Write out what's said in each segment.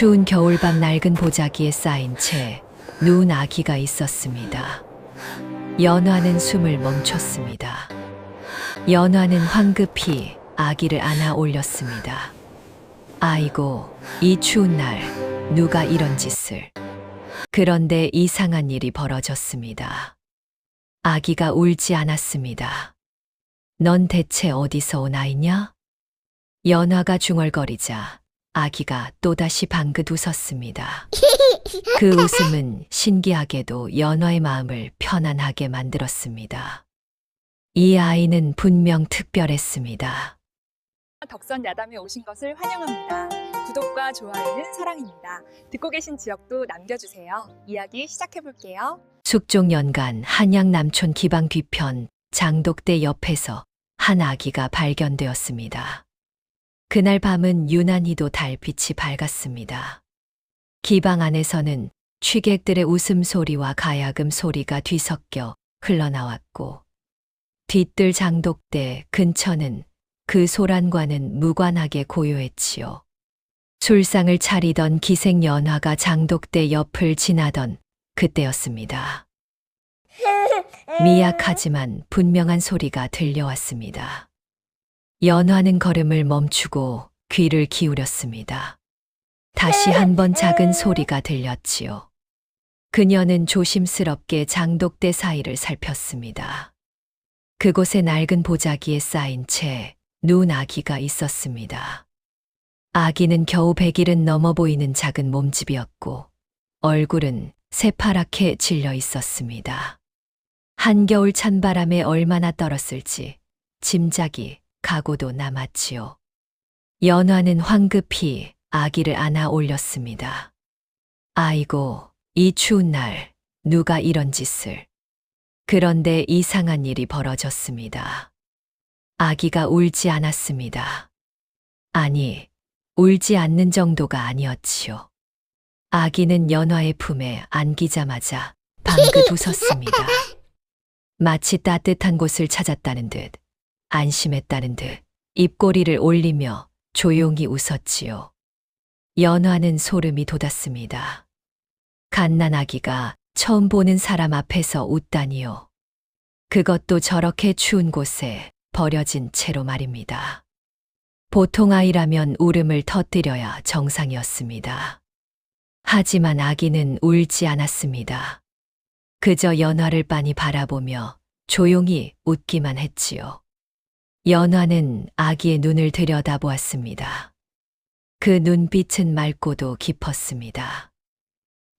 추운 겨울밤 낡은 보자기에 쌓인 채 누운 아기가 있었습니다. 연화는 숨을 멈췄습니다. 연화는 황급히 아기를 안아 올렸습니다. 아이고, 이 추운 날 누가 이런 짓을. 그런데 이상한 일이 벌어졌습니다. 아기가 울지 않았습니다. 넌 대체 어디서 온 아이냐? 연화가 중얼거리자 아기가 또다시 방긋 웃었습니다. 그 웃음은 신기하게도 연화의 마음을 편안하게 만들었습니다. 이 아이는 분명 특별했습니다. 덕선 야담에 오신 것을 환영합니다. 구독과 좋아요는 사랑입니다. 듣고 계신 지역도 남겨주세요. 이야기 시작해볼게요. 숙종연간 한양 남촌 기방 뒤편 장독대 옆에서 한 아기가 발견되었습니다. 그날 밤은 유난히도 달빛이 밝았습니다. 기방 안에서는 취객들의 웃음소리와 가야금 소리가 뒤섞여 흘러나왔고, 뒤뜰 장독대 근처는 그 소란과는 무관하게 고요했지요. 술상을 차리던 기생 연화가 장독대 옆을 지나던 그때였습니다. 미약하지만 분명한 소리가 들려왔습니다. 연화는 걸음을 멈추고 귀를 기울였습니다. 다시 한번 작은 소리가 들렸지요. 그녀는 조심스럽게 장독대 사이를 살폈습니다. 그곳에 낡은 보자기에 쌓인 채 누운 아기가 있었습니다. 아기는 겨우 100일은 넘어 보이는 작은 몸집이었고, 얼굴은 새파랗게 질려 있었습니다. 한겨울 찬바람에 얼마나 떨었을지 짐작이 가고도 남았지요. 연화는 황급히 아기를 안아 올렸습니다. 아이고, 이 추운 날 누가 이런 짓을. 그런데 이상한 일이 벌어졌습니다. 아기가 울지 않았습니다. 아니, 울지 않는 정도가 아니었지요. 아기는 연화의 품에 안기자마자 방긋 웃었습니다. 마치 따뜻한 곳을 찾았다는 듯, 안심했다는 듯 입꼬리를 올리며 조용히 웃었지요. 연화는 소름이 돋았습니다. 갓난아기가 처음 보는 사람 앞에서 웃다니요. 그것도 저렇게 추운 곳에 버려진 채로 말입니다. 보통 아이라면 울음을 터뜨려야 정상이었습니다. 하지만 아기는 울지 않았습니다. 그저 연화를 빤히 바라보며 조용히 웃기만 했지요. 연화는 아기의 눈을 들여다보았습니다. 그 눈빛은 맑고도 깊었습니다.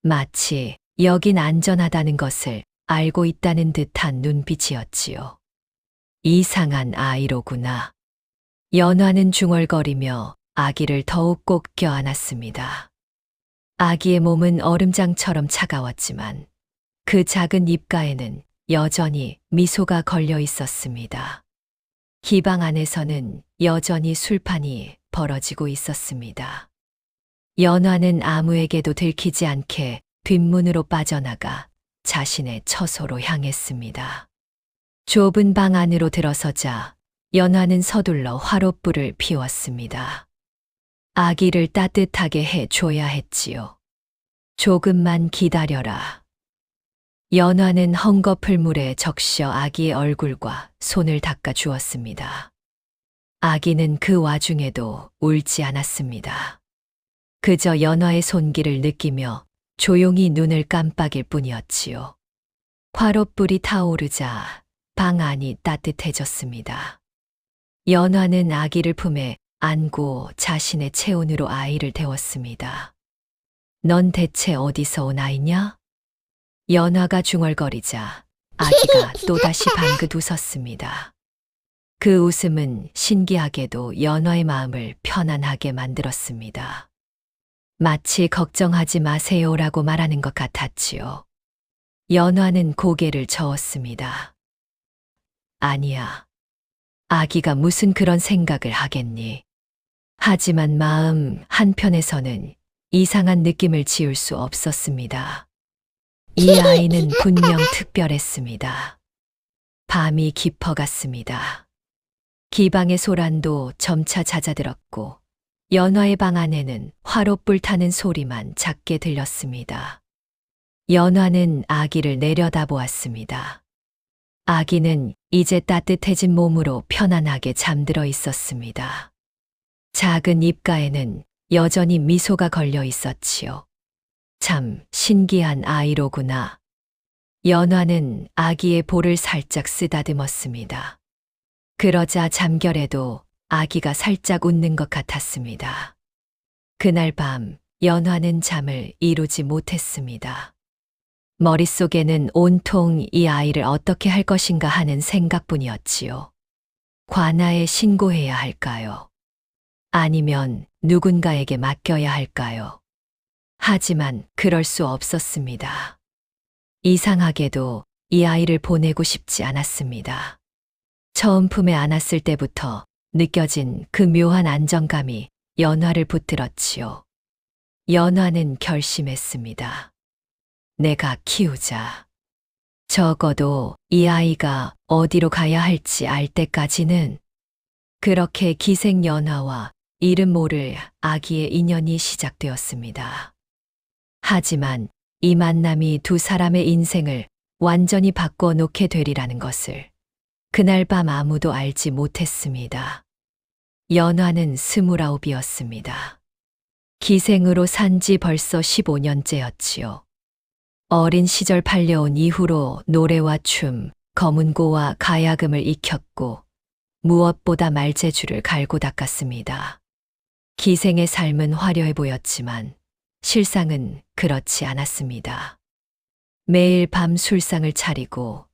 마치 여긴 안전하다는 것을 알고 있다는 듯한 눈빛이었지요. 이상한 아이로구나. 연화는 중얼거리며 아기를 더욱 꼭 껴안았습니다. 아기의 몸은 얼음장처럼 차가웠지만 그 작은 입가에는 여전히 미소가 걸려 있었습니다. 기방 안에서는 여전히 술판이 벌어지고 있었습니다. 연화는 아무에게도 들키지 않게 뒷문으로 빠져나가 자신의 처소로 향했습니다. 좁은 방 안으로 들어서자 연화는 서둘러 화롯불을 피웠습니다. 아기를 따뜻하게 해 줘야 했지요. 조금만 기다려라. 연화는 헝겊을 물에 적셔 아기의 얼굴과 손을 닦아 주었습니다. 아기는 그 와중에도 울지 않았습니다. 그저 연화의 손길을 느끼며 조용히 눈을 깜빡일 뿐이었지요. 화롯불이 타오르자 방 안이 따뜻해졌습니다. 연화는 아기를 품에 안고 자신의 체온으로 아이를 데웠습니다. 넌 대체 어디서 온 아이냐? 연화가 중얼거리자 아기가 또다시 방긋 웃었습니다. 그 웃음은 신기하게도 연화의 마음을 편안하게 만들었습니다. 마치 걱정하지 마세요라고 말하는 것 같았지요. 연화는 고개를 저었습니다. 아니야. 아기가 무슨 그런 생각을 하겠니? 하지만 마음 한편에서는 이상한 느낌을 지울 수 없었습니다. 이 아이는 분명 특별했습니다. 밤이 깊어갔습니다. 기방의 소란도 점차 잦아들었고 연화의 방 안에는 화롯불 타는 소리만 작게 들렸습니다. 연화는 아기를 내려다보았습니다. 아기는 이제 따뜻해진 몸으로 편안하게 잠들어 있었습니다. 작은 입가에는 여전히 미소가 걸려 있었지요. 참 신기한 아이로구나. 연화는 아기의 볼을 살짝 쓰다듬었습니다. 그러자 잠결에도 아기가 살짝 웃는 것 같았습니다. 그날 밤 연화는 잠을 이루지 못했습니다. 머릿속에는 온통 이 아이를 어떻게 할 것인가 하는 생각뿐이었지요. 관아에 신고해야 할까요? 아니면 누군가에게 맡겨야 할까요? 하지만 그럴 수 없었습니다. 이상하게도 이 아이를 보내고 싶지 않았습니다. 처음 품에 안았을 때부터 느껴진 그 묘한 안정감이 연화를 붙들었지요. 연화는 결심했습니다. 내가 키우자. 적어도 이 아이가 어디로 가야 할지 알 때까지는. 그렇게 기생 연화와 이름 모를 아기의 인연이 시작되었습니다. 하지만 이 만남이 두 사람의 인생을 완전히 바꿔 놓게 되리라는 것을 그날 밤 아무도 알지 못했습니다. 연화는 29이었습니다. 기생으로 산 지 벌써 15년째였지요. 어린 시절 팔려온 이후로 노래와 춤, 검은고와 가야금을 익혔고 무엇보다 말재주를 갈고 닦았습니다. 기생의 삶은 화려해 보였지만 실상은 그렇지 않았습니다. 매일 밤 술상을 차리고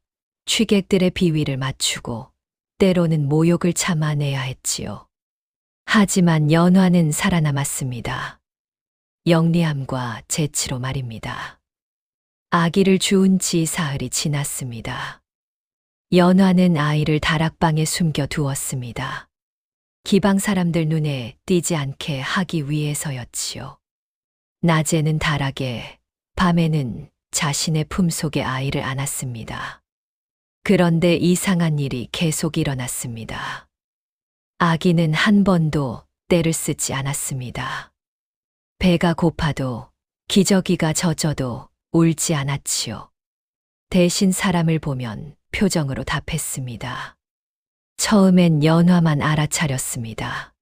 취객들의 비위를 맞추고 때로는 모욕을 참아내야 했지요. 하지만 연화는 살아남았습니다. 영리함과 재치로 말입니다. 아기를 주운 지 사흘이 지났습니다. 연화는 아이를 다락방에 숨겨 두었습니다. 기방 사람들 눈에 띄지 않게 하기 위해서였지요. 낮에는 다락에, 밤에는 자신의 품속에 아이를 안았습니다. 그런데 이상한 일이 계속 일어났습니다. 아기는 한 번도 떼를 쓰지 않았습니다. 배가 고파도 기저귀가 젖어도 울지 않았지요. 대신 사람을 보면 표정으로 답했습니다. 처음엔 연화만 알아차렸습니다.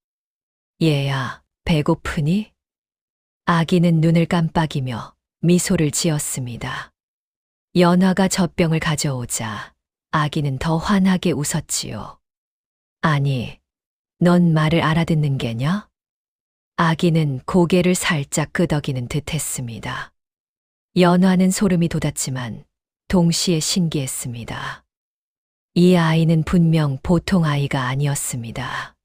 얘야, 배고프니? 아기는 눈을 깜빡이며 미소를 지었습니다. 연화가 젖병을 가져오자 아기는 더 환하게 웃었지요. 아니, 넌 말을 알아듣는 게냐? 아기는 고개를 살짝 끄덕이는 듯 했습니다. 연화는 소름이 돋았지만 동시에 신기했습니다. 이 아이는 분명 보통 아이가 아니었습니다.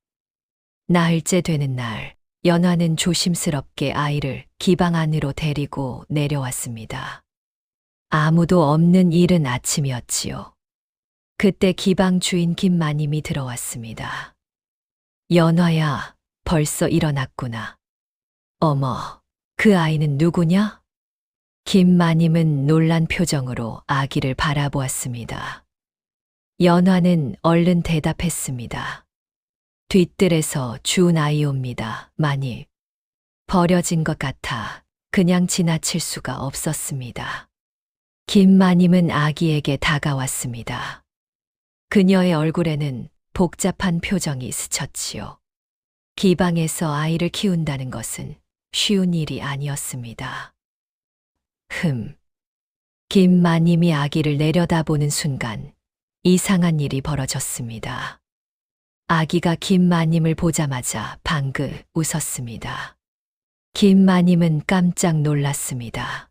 나흘째 되는 날, 연화는 조심스럽게 아이를 기방 안으로 데리고 내려왔습니다. 아무도 없는 이른 아침이었지요. 그때 기방 주인 김마님이 들어왔습니다. 연화야, 벌써 일어났구나. 어머, 그 아이는 누구냐? 김마님은 놀란 표정으로 아기를 바라보았습니다. 연화는 얼른 대답했습니다. 뒤뜰에서 주운 아이옵니다, 마님. 버려진 것 같아 그냥 지나칠 수가 없었습니다. 김마님은 아기에게 다가왔습니다. 그녀의 얼굴에는 복잡한 표정이 스쳤지요. 기방에서 아이를 키운다는 것은 쉬운 일이 아니었습니다. 김마님이 아기를 내려다보는 순간 이상한 일이 벌어졌습니다. 아기가 김마님을 보자마자 방긋 웃었습니다. 김마님은 깜짝 놀랐습니다.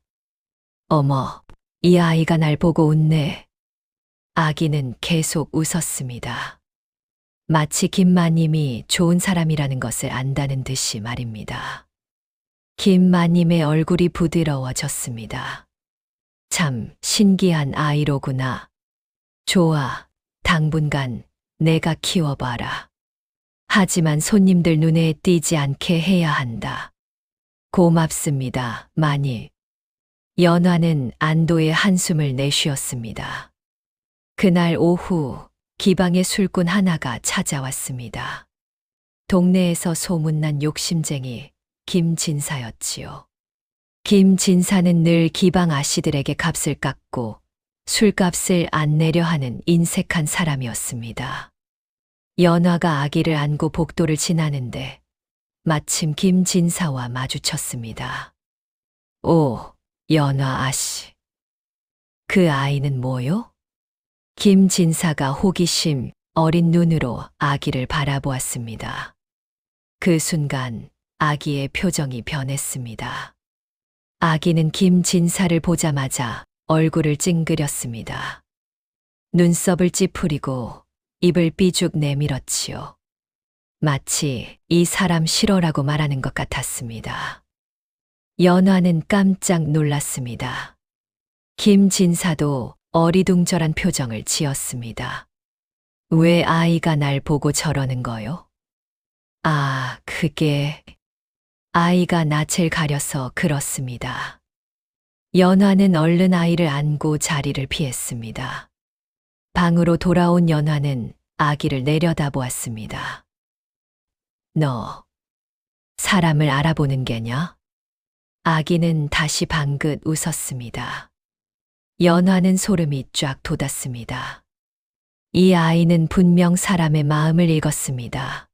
어머, 이 아이가 날 보고 웃네. 아기는 계속 웃었습니다. 마치 김마님이 좋은 사람이라는 것을 안다는 듯이 말입니다. 김마님의 얼굴이 부드러워졌습니다. 참 신기한 아이로구나. 좋아, 당분간 내가 키워봐라. 하지만 손님들 눈에 띄지 않게 해야 한다. 고맙습니다, 마님. 연화는 안도의 한숨을 내쉬었습니다. 그날 오후 기방의 술꾼 하나가 찾아왔습니다. 동네에서 소문난 욕심쟁이 김진사였지요. 김진사는 늘 기방 아씨들에게 값을 깎고 술값을 안 내려 하는 인색한 사람이었습니다. 연화가 아기를 안고 복도를 지나는데 마침 김진사와 마주쳤습니다. 오, 연화 아씨. 그 아이는 뭐요? 김진사가 호기심 어린 눈으로 아기를 바라보았습니다. 그 순간 아기의 표정이 변했습니다. 아기는 김진사를 보자마자 얼굴을 찡그렸습니다. 눈썹을 찌푸리고 입을 삐죽 내밀었지요. 마치 이 사람 싫어라고 말하는 것 같았습니다. 연화는 깜짝 놀랐습니다. 김진사도 어리둥절한 표정을 지었습니다. 왜 아이가 날 보고 저러는 거요? 아, 그게 아이가 낯을 가려서 그렇습니다. 연화는 얼른 아이를 안고 자리를 피했습니다. 방으로 돌아온 연화는 아기를 내려다보았습니다. 너, 사람을 알아보는 게냐? 아기는 다시 방긋 웃었습니다. 연화는 소름이 쫙 돋았습니다. 이 아이는 분명 사람의 마음을 읽었습니다.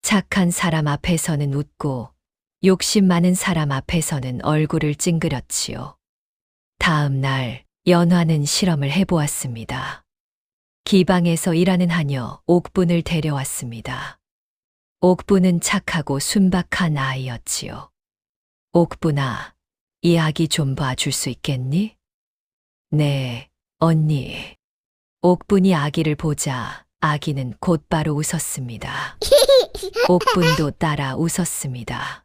착한 사람 앞에서는 웃고 욕심 많은 사람 앞에서는 얼굴을 찡그렸지요. 다음 날 연화는 실험을 해보았습니다. 기방에서 일하는 하녀 옥분을 데려왔습니다. 옥분은 착하고 순박한 아이였지요. 옥분아, 이 아기 좀 봐줄 수 있겠니? 네, 언니. 옥분이 아기를 보자 아기는 곧바로 웃었습니다. 옥분도 따라 웃었습니다.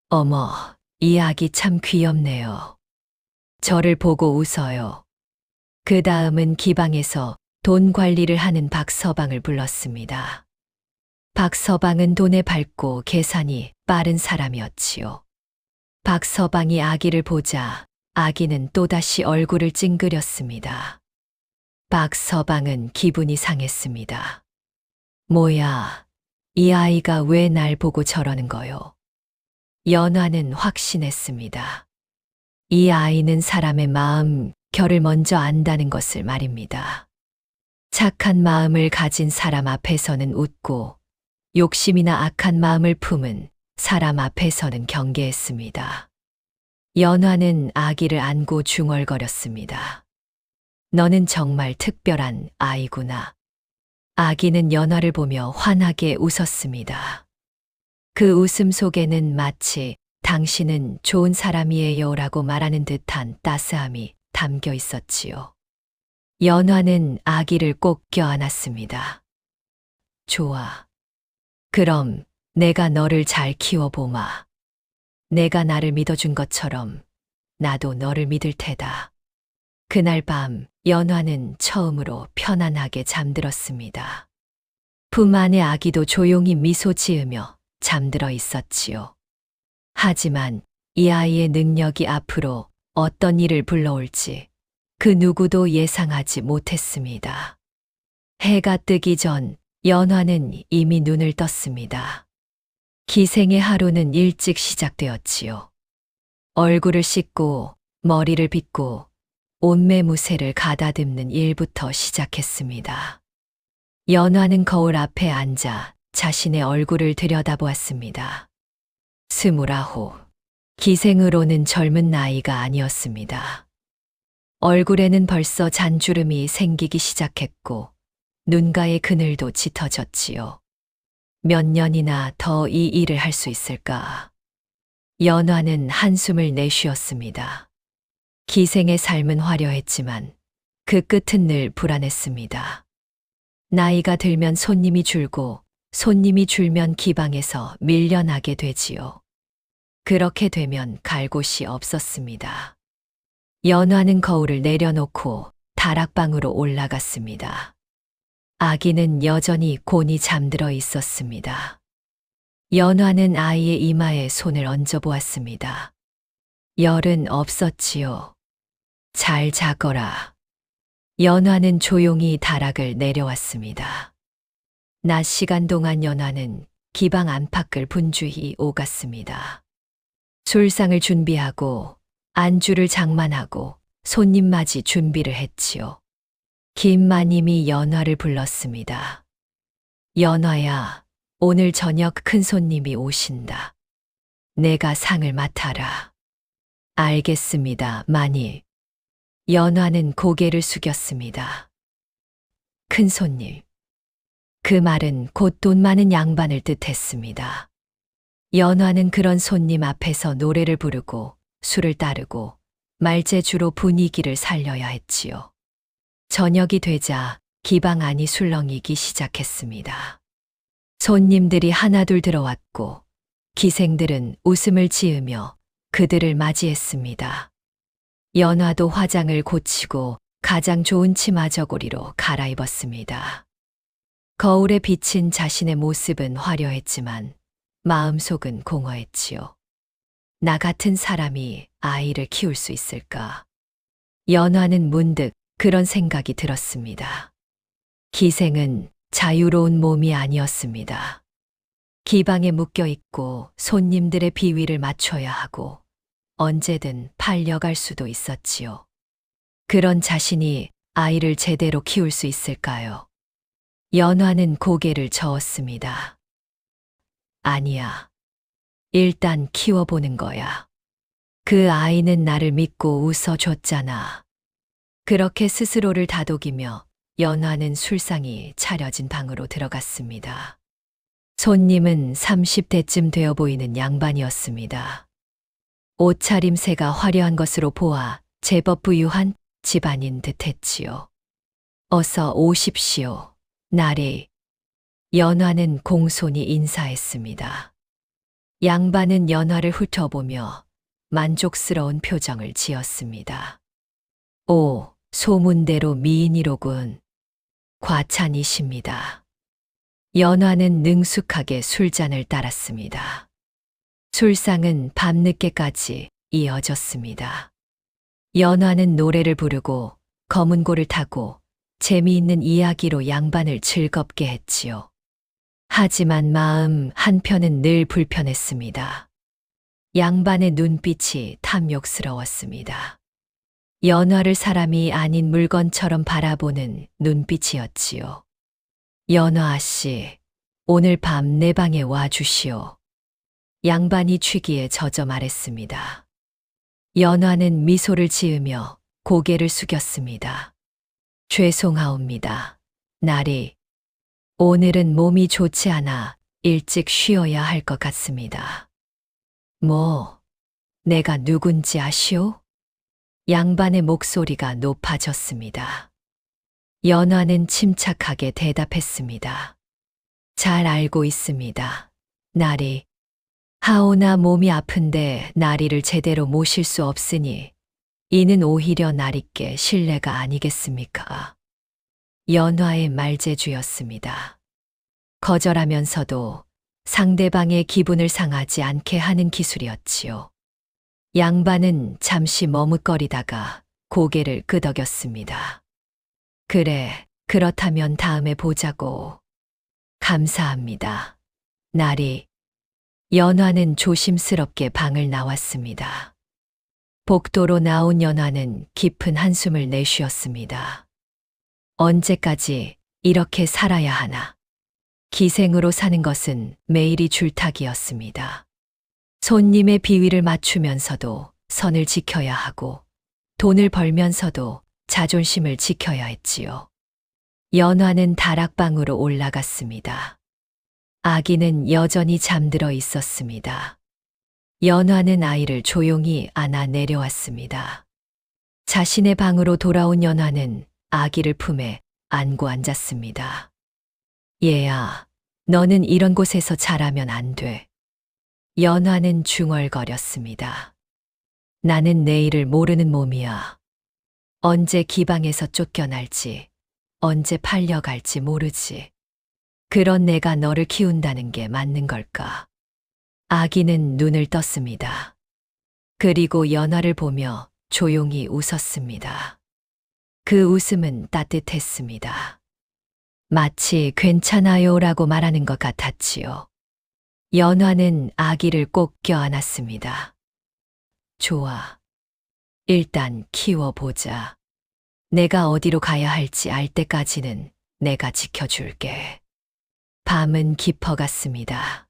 어머, 이 아기 참 귀엽네요. 저를 보고 웃어요. 그 다음은 기방에서 돈 관리를 하는 박서방을 불렀습니다. 박서방은 돈에 밝고 계산이 빠른 사람이었지요. 박서방이 아기를 보자 아기는 또다시 얼굴을 찡그렸습니다. 박서방은 기분이 상했습니다. 뭐야, 이 아이가 왜 날 보고 저러는 거요? 연화는 확신했습니다. 이 아이는 사람의 마음, 결을 먼저 안다는 것을 말입니다. 착한 마음을 가진 사람 앞에서는 웃고 욕심이나 악한 마음을 품은 사람 앞에서는 경계했습니다. 연화는 아기를 안고 중얼거렸습니다. 너는 정말 특별한 아이구나. 아기는 연화를 보며 환하게 웃었습니다. 그 웃음 속에는 마치 당신은 좋은 사람이에요 라고 말하는 듯한 따스함이 담겨 있었지요. 연화는 아기를 꼭 껴안았습니다. 좋아. 그럼 내가 너를 잘 키워보마. 내가 나를 믿어준 것처럼 나도 너를 믿을 테다. 그날 밤 연화는 처음으로 편안하게 잠들었습니다. 품 안의 아기도 조용히 미소 지으며 잠들어 있었지요. 하지만 이 아이의 능력이 앞으로 어떤 일을 불러올지 그 누구도 예상하지 못했습니다. 해가 뜨기 전 연화는 이미 눈을 떴습니다. 기생의 하루는 일찍 시작되었지요. 얼굴을 씻고 머리를 빗고 옷매무새를 가다듬는 일부터 시작했습니다. 연화는 거울 앞에 앉아 자신의 얼굴을 들여다보았습니다. 29. 기생으로는 젊은 나이가 아니었습니다. 얼굴에는 벌써 잔주름이 생기기 시작했고 눈가의 그늘도 짙어졌지요. 몇 년이나 더 이 일을 할 수 있을까? 연화는 한숨을 내쉬었습니다. 기생의 삶은 화려했지만 그 끝은 늘 불안했습니다. 나이가 들면 손님이 줄고 손님이 줄면 기방에서 밀려나게 되지요. 그렇게 되면 갈 곳이 없었습니다. 연화는 거울을 내려놓고 다락방으로 올라갔습니다. 아기는 여전히 곤히 잠들어 있었습니다. 연화는 아이의 이마에 손을 얹어 보았습니다. 열은 없었지요. 잘 자거라. 연화는 조용히 다락을 내려왔습니다. 낮 시간 동안 연화는 기방 안팎을 분주히 오갔습니다. 술상을 준비하고 안주를 장만하고 손님 맞이 준비를 했지요. 김마님이 연화를 불렀습니다. 연화야, 오늘 저녁 큰 손님이 오신다. 내가 상을 맡아라. 알겠습니다, 마님. 연화는 고개를 숙였습니다. 큰 손님. 그 말은 곧 돈 많은 양반을 뜻했습니다. 연화는 그런 손님 앞에서 노래를 부르고 술을 따르고 말재주로 분위기를 살려야 했지요. 저녁이 되자 기방 안이 술렁이기 시작했습니다. 손님들이 하나둘 들어왔고 기생들은 웃음을 지으며 그들을 맞이했습니다. 연화도 화장을 고치고 가장 좋은 치마 저고리로 갈아입었습니다. 거울에 비친 자신의 모습은 화려했지만 마음속은 공허했지요. 나 같은 사람이 아이를 키울 수 있을까? 연화는 문득 그런 생각이 들었습니다. 기생은 자유로운 몸이 아니었습니다. 기방에 묶여 있고 손님들의 비위를 맞춰야 하고 언제든 팔려갈 수도 있었지요. 그런 자신이 아이를 제대로 키울 수 있을까요? 연화는 고개를 저었습니다. 아니야. 일단 키워보는 거야. 그 아이는 나를 믿고 웃어줬잖아. 그렇게 스스로를 다독이며 연화는 술상이 차려진 방으로 들어갔습니다. 손님은 30대쯤 되어 보이는 양반이었습니다. 옷차림새가 화려한 것으로 보아 제법 부유한 집안인 듯했지요. 어서 오십시오, 나리. 연화는 공손히 인사했습니다. 양반은 연화를 훑어보며 만족스러운 표정을 지었습니다. 오, 소문대로 미인이로군. 과찬이십니다. 연화는 능숙하게 술잔을 따랐습니다. 술상은 밤늦게까지 이어졌습니다. 연화는 노래를 부르고 검은고를 타고 재미있는 이야기로 양반을 즐겁게 했지요. 하지만 마음 한편은 늘 불편했습니다. 양반의 눈빛이 탐욕스러웠습니다. 연화를 사람이 아닌 물건처럼 바라보는 눈빛이었지요. 연화 씨, 오늘 밤 내 방에 와 주시오. 양반이 취기에 젖어 말했습니다. 연화는 미소를 지으며 고개를 숙였습니다. 죄송하옵니다, 나리. 오늘은 몸이 좋지 않아 일찍 쉬어야 할 것 같습니다. 뭐, 내가 누군지 아시오? 양반의 목소리가 높아졌습니다. 연화는 침착하게 대답했습니다. 잘 알고 있습니다, 나리. 하오나 몸이 아픈데 나리를 제대로 모실 수 없으니 이는 오히려 나리께 신뢰가 아니겠습니까? 연화의 말재주였습니다. 거절하면서도 상대방의 기분을 상하지 않게 하는 기술이었지요. 양반은 잠시 머뭇거리다가 고개를 끄덕였습니다. 그래, 그렇다면 다음에 보자고. 감사합니다, 나리. 연화는 조심스럽게 방을 나왔습니다. 복도로 나온 연화는 깊은 한숨을 내쉬었습니다. 언제까지 이렇게 살아야 하나? 기생으로 사는 것은 매일이 줄타기였습니다. 손님의 비위를 맞추면서도 선을 지켜야 하고 돈을 벌면서도 자존심을 지켜야 했지요. 연화는 다락방으로 올라갔습니다. 아기는 여전히 잠들어 있었습니다. 연화는 아이를 조용히 안아 내려왔습니다. 자신의 방으로 돌아온 연화는 아기를 품에 안고 앉았습니다. 얘야, 너는 이런 곳에서 자라면 안 돼. 연화는 중얼거렸습니다. 나는 내일을 모르는 몸이야. 언제 기방에서 쫓겨날지, 언제 팔려갈지 모르지. 그런 내가 너를 키운다는 게 맞는 걸까? 아기는 눈을 떴습니다. 그리고 연화를 보며 조용히 웃었습니다. 그 웃음은 따뜻했습니다. 마치 괜찮아요라고 말하는 것 같았지요. 연화는 아기를 꼭 껴안았습니다. 좋아. 일단 키워보자. 내가 어디로 가야 할지 알 때까지는 내가 지켜줄게. 밤은 깊어갔습니다.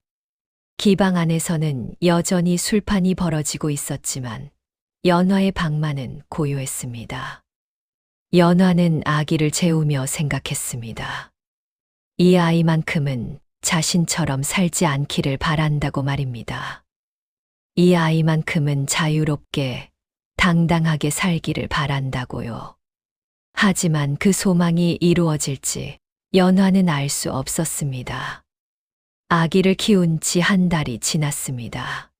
기방 안에서는 여전히 술판이 벌어지고 있었지만 연화의 방만은 고요했습니다. 연화는 아기를 재우며 생각했습니다. 이 아이만큼은 자신처럼 살지 않기를 바란다고 말입니다. 이 아이만큼은 자유롭게, 당당하게 살기를 바란다고요. 하지만 그 소망이 이루어질지 연화는 알 수 없었습니다. 아기를 키운 지 한 달이 지났습니다.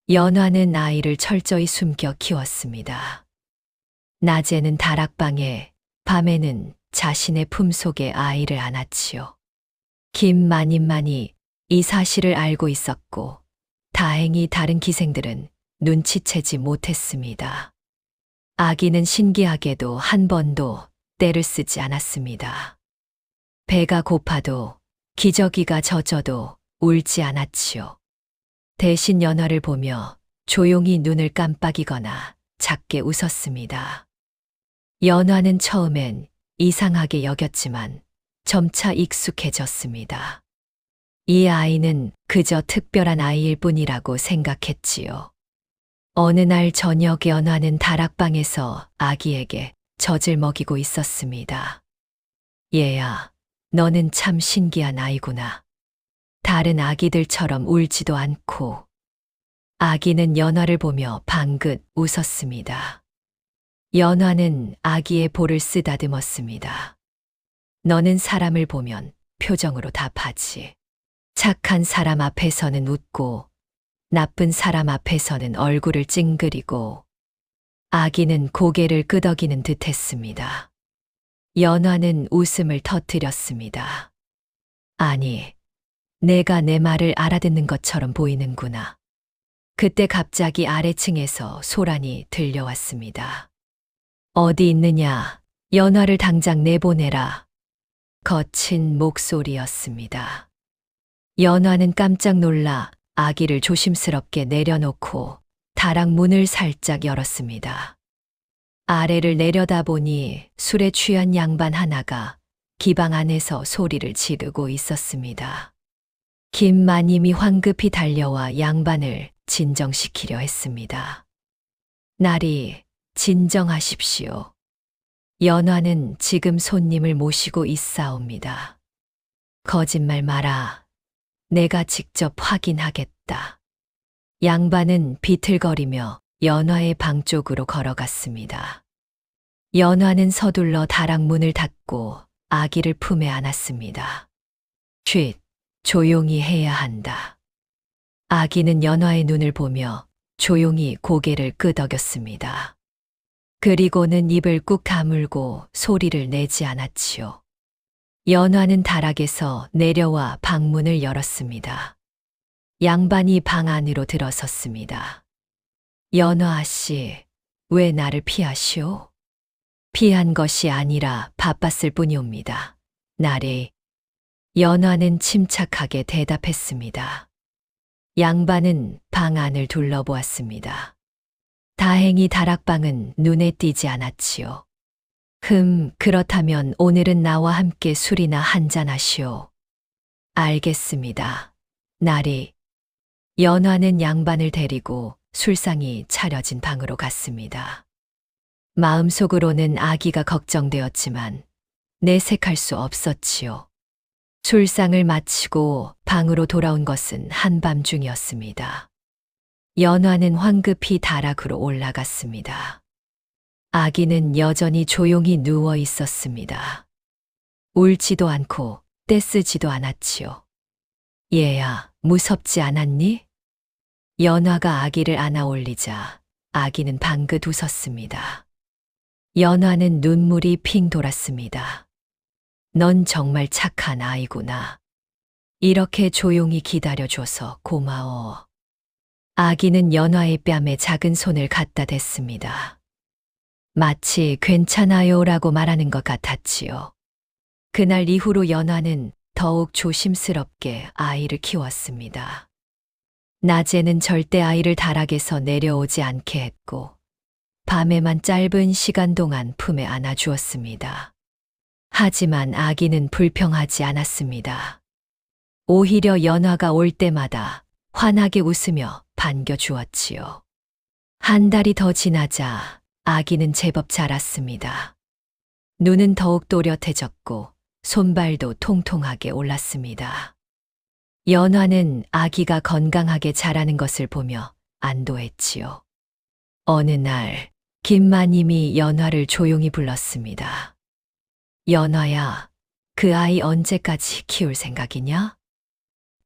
연화는 아이를 철저히 숨겨 키웠습니다. 낮에는 다락방에, 밤에는 자신의 품속에 아이를 안았지요. 김마님만이 이 사실을 알고 있었고, 다행히 다른 기생들은 눈치채지 못했습니다. 아기는 신기하게도 한 번도 떼를 쓰지 않았습니다. 배가 고파도 기저귀가 젖어도 울지 않았지요. 대신 연화를 보며 조용히 눈을 깜빡이거나 작게 웃었습니다. 연화는 처음엔 이상하게 여겼지만 점차 익숙해졌습니다. 이 아이는 그저 특별한 아이일 뿐이라고 생각했지요. 어느 날 저녁 연화는 다락방에서 아기에게 젖을 먹이고 있었습니다. 얘야, 너는 참 신기한 아이구나. 다른 아기들처럼 울지도 않고. 아기는 연화를 보며 방긋 웃었습니다. 연화는 아기의 볼을 쓰다듬었습니다. 너는 사람을 보면 표정으로 답하지. 착한 사람 앞에서는 웃고 나쁜 사람 앞에서는 얼굴을 찡그리고. 아기는 고개를 끄덕이는 듯 했습니다. 연화는 웃음을 터뜨렸습니다. 아니, 내가 내 말을 알아듣는 것처럼 보이는구나. 그때 갑자기 아래층에서 소란이 들려왔습니다. 어디 있느냐, 연화를 당장 내보내라. 거친 목소리였습니다. 연화는 깜짝 놀라 아기를 조심스럽게 내려놓고 다락 문을 살짝 열었습니다. 아래를 내려다보니 술에 취한 양반 하나가 기방 안에서 소리를 지르고 있었습니다. 김마님이 황급히 달려와 양반을 진정시키려 했습니다. 나리, 진정하십시오. 연화는 지금 손님을 모시고 있사옵니다. 거짓말 마라. 내가 직접 확인하겠다. 양반은 비틀거리며 연화의 방 쪽으로 걸어갔습니다. 연화는 서둘러 다락 문을 닫고 아기를 품에 안았습니다. 쉿, 조용히 해야 한다. 아기는 연화의 눈을 보며 조용히 고개를 끄덕였습니다. 그리고는 입을 꾹 다물고 소리를 내지 않았지요. 연화는 다락에서 내려와 방문을 열었습니다. 양반이 방 안으로 들어섰습니다. 연화 씨, 왜 나를 피하시오? 피한 것이 아니라 바빴을 뿐이옵니다. 나리. 연화는 침착하게 대답했습니다. 양반은 방 안을 둘러보았습니다. 다행히 다락방은 눈에 띄지 않았지요. 그렇다면 오늘은 나와 함께 술이나 한잔하시오. 알겠습니다. 나리. 연화는 양반을 데리고 술상이 차려진 방으로 갔습니다. 마음속으로는 아기가 걱정되었지만 내색할 수 없었지요. 술상을 마치고 방으로 돌아온 것은 한밤중이었습니다. 연화는 황급히 다락으로 올라갔습니다. 아기는 여전히 조용히 누워 있었습니다. 울지도 않고 떼쓰지도 않았지요. 얘야, 무섭지 않았니? 연화가 아기를 안아 올리자 아기는 방긋 웃었습니다. 연화는 눈물이 핑 돌았습니다. 넌 정말 착한 아이구나. 이렇게 조용히 기다려줘서 고마워. 아기는 연화의 뺨에 작은 손을 갖다 댔습니다. 마치 괜찮아요라고 말하는 것 같았지요. 그날 이후로 연화는 더욱 조심스럽게 아이를 키웠습니다. 낮에는 절대 아이를 다락에서 내려오지 않게 했고, 밤에만 짧은 시간 동안 품에 안아주었습니다. 하지만 아기는 불평하지 않았습니다. 오히려 연화가 올 때마다 환하게 웃으며 반겨주었지요. 한 달이 더 지나자 아기는 제법 자랐습니다. 눈은 더욱 또렷해졌고 손발도 통통하게 올랐습니다. 연화는 아기가 건강하게 자라는 것을 보며 안도했지요. 어느 날 김마님이 연화를 조용히 불렀습니다. 연화야, 그 아이 언제까지 키울 생각이냐?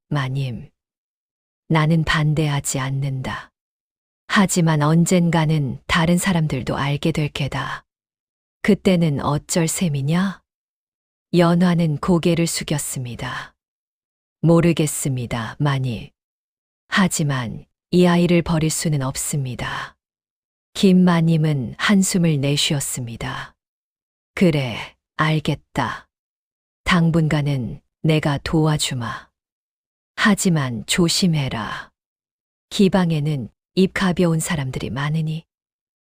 마님, 나는 반대하지 않는다. 하지만 언젠가는 다른 사람들도 알게 될 게다. 그때는 어쩔 셈이냐? 연화는 고개를 숙였습니다. 모르겠습니다, 마님. 하지만 이 아이를 버릴 수는 없습니다. 김마님은 한숨을 내쉬었습니다. 그래, 알겠다. 당분간은 내가 도와주마. 하지만 조심해라. 기방에는 입 가벼운 사람들이 많으니.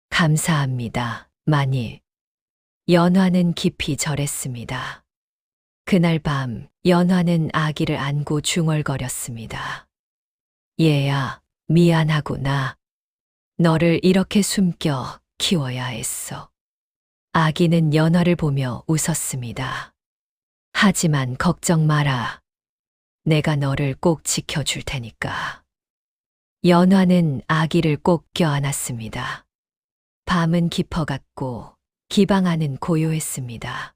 감사합니다, 마님. 연화는 깊이 절했습니다. 그날 밤 연화는 아기를 안고 중얼거렸습니다. 얘야, 미안하구나. 너를 이렇게 숨겨 키워야 했어. 아기는 연화를 보며 웃었습니다. 하지만 걱정 마라. 내가 너를 꼭 지켜줄 테니까. 연화는 아기를 꼭 껴안았습니다. 밤은 깊어갔고 기방 안은 고요했습니다.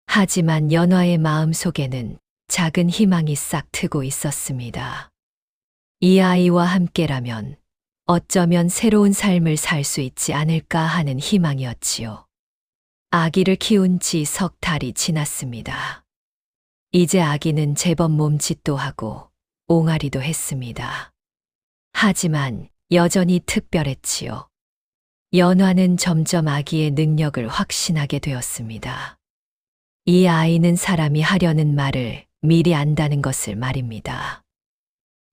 하지만 연화의 마음 속에는 작은 희망이 싹 트고 있었습니다. 이 아이와 함께라면 어쩌면 새로운 삶을 살 수 있지 않을까 하는 희망이었지요. 아기를 키운 지 석 달이 지났습니다. 이제 아기는 제법 몸짓도 하고 옹알이도 했습니다. 하지만 여전히 특별했지요. 연화는 점점 아기의 능력을 확신하게 되었습니다. 이 아이는 사람이 하려는 말을 미리 안다는 것을 말입니다.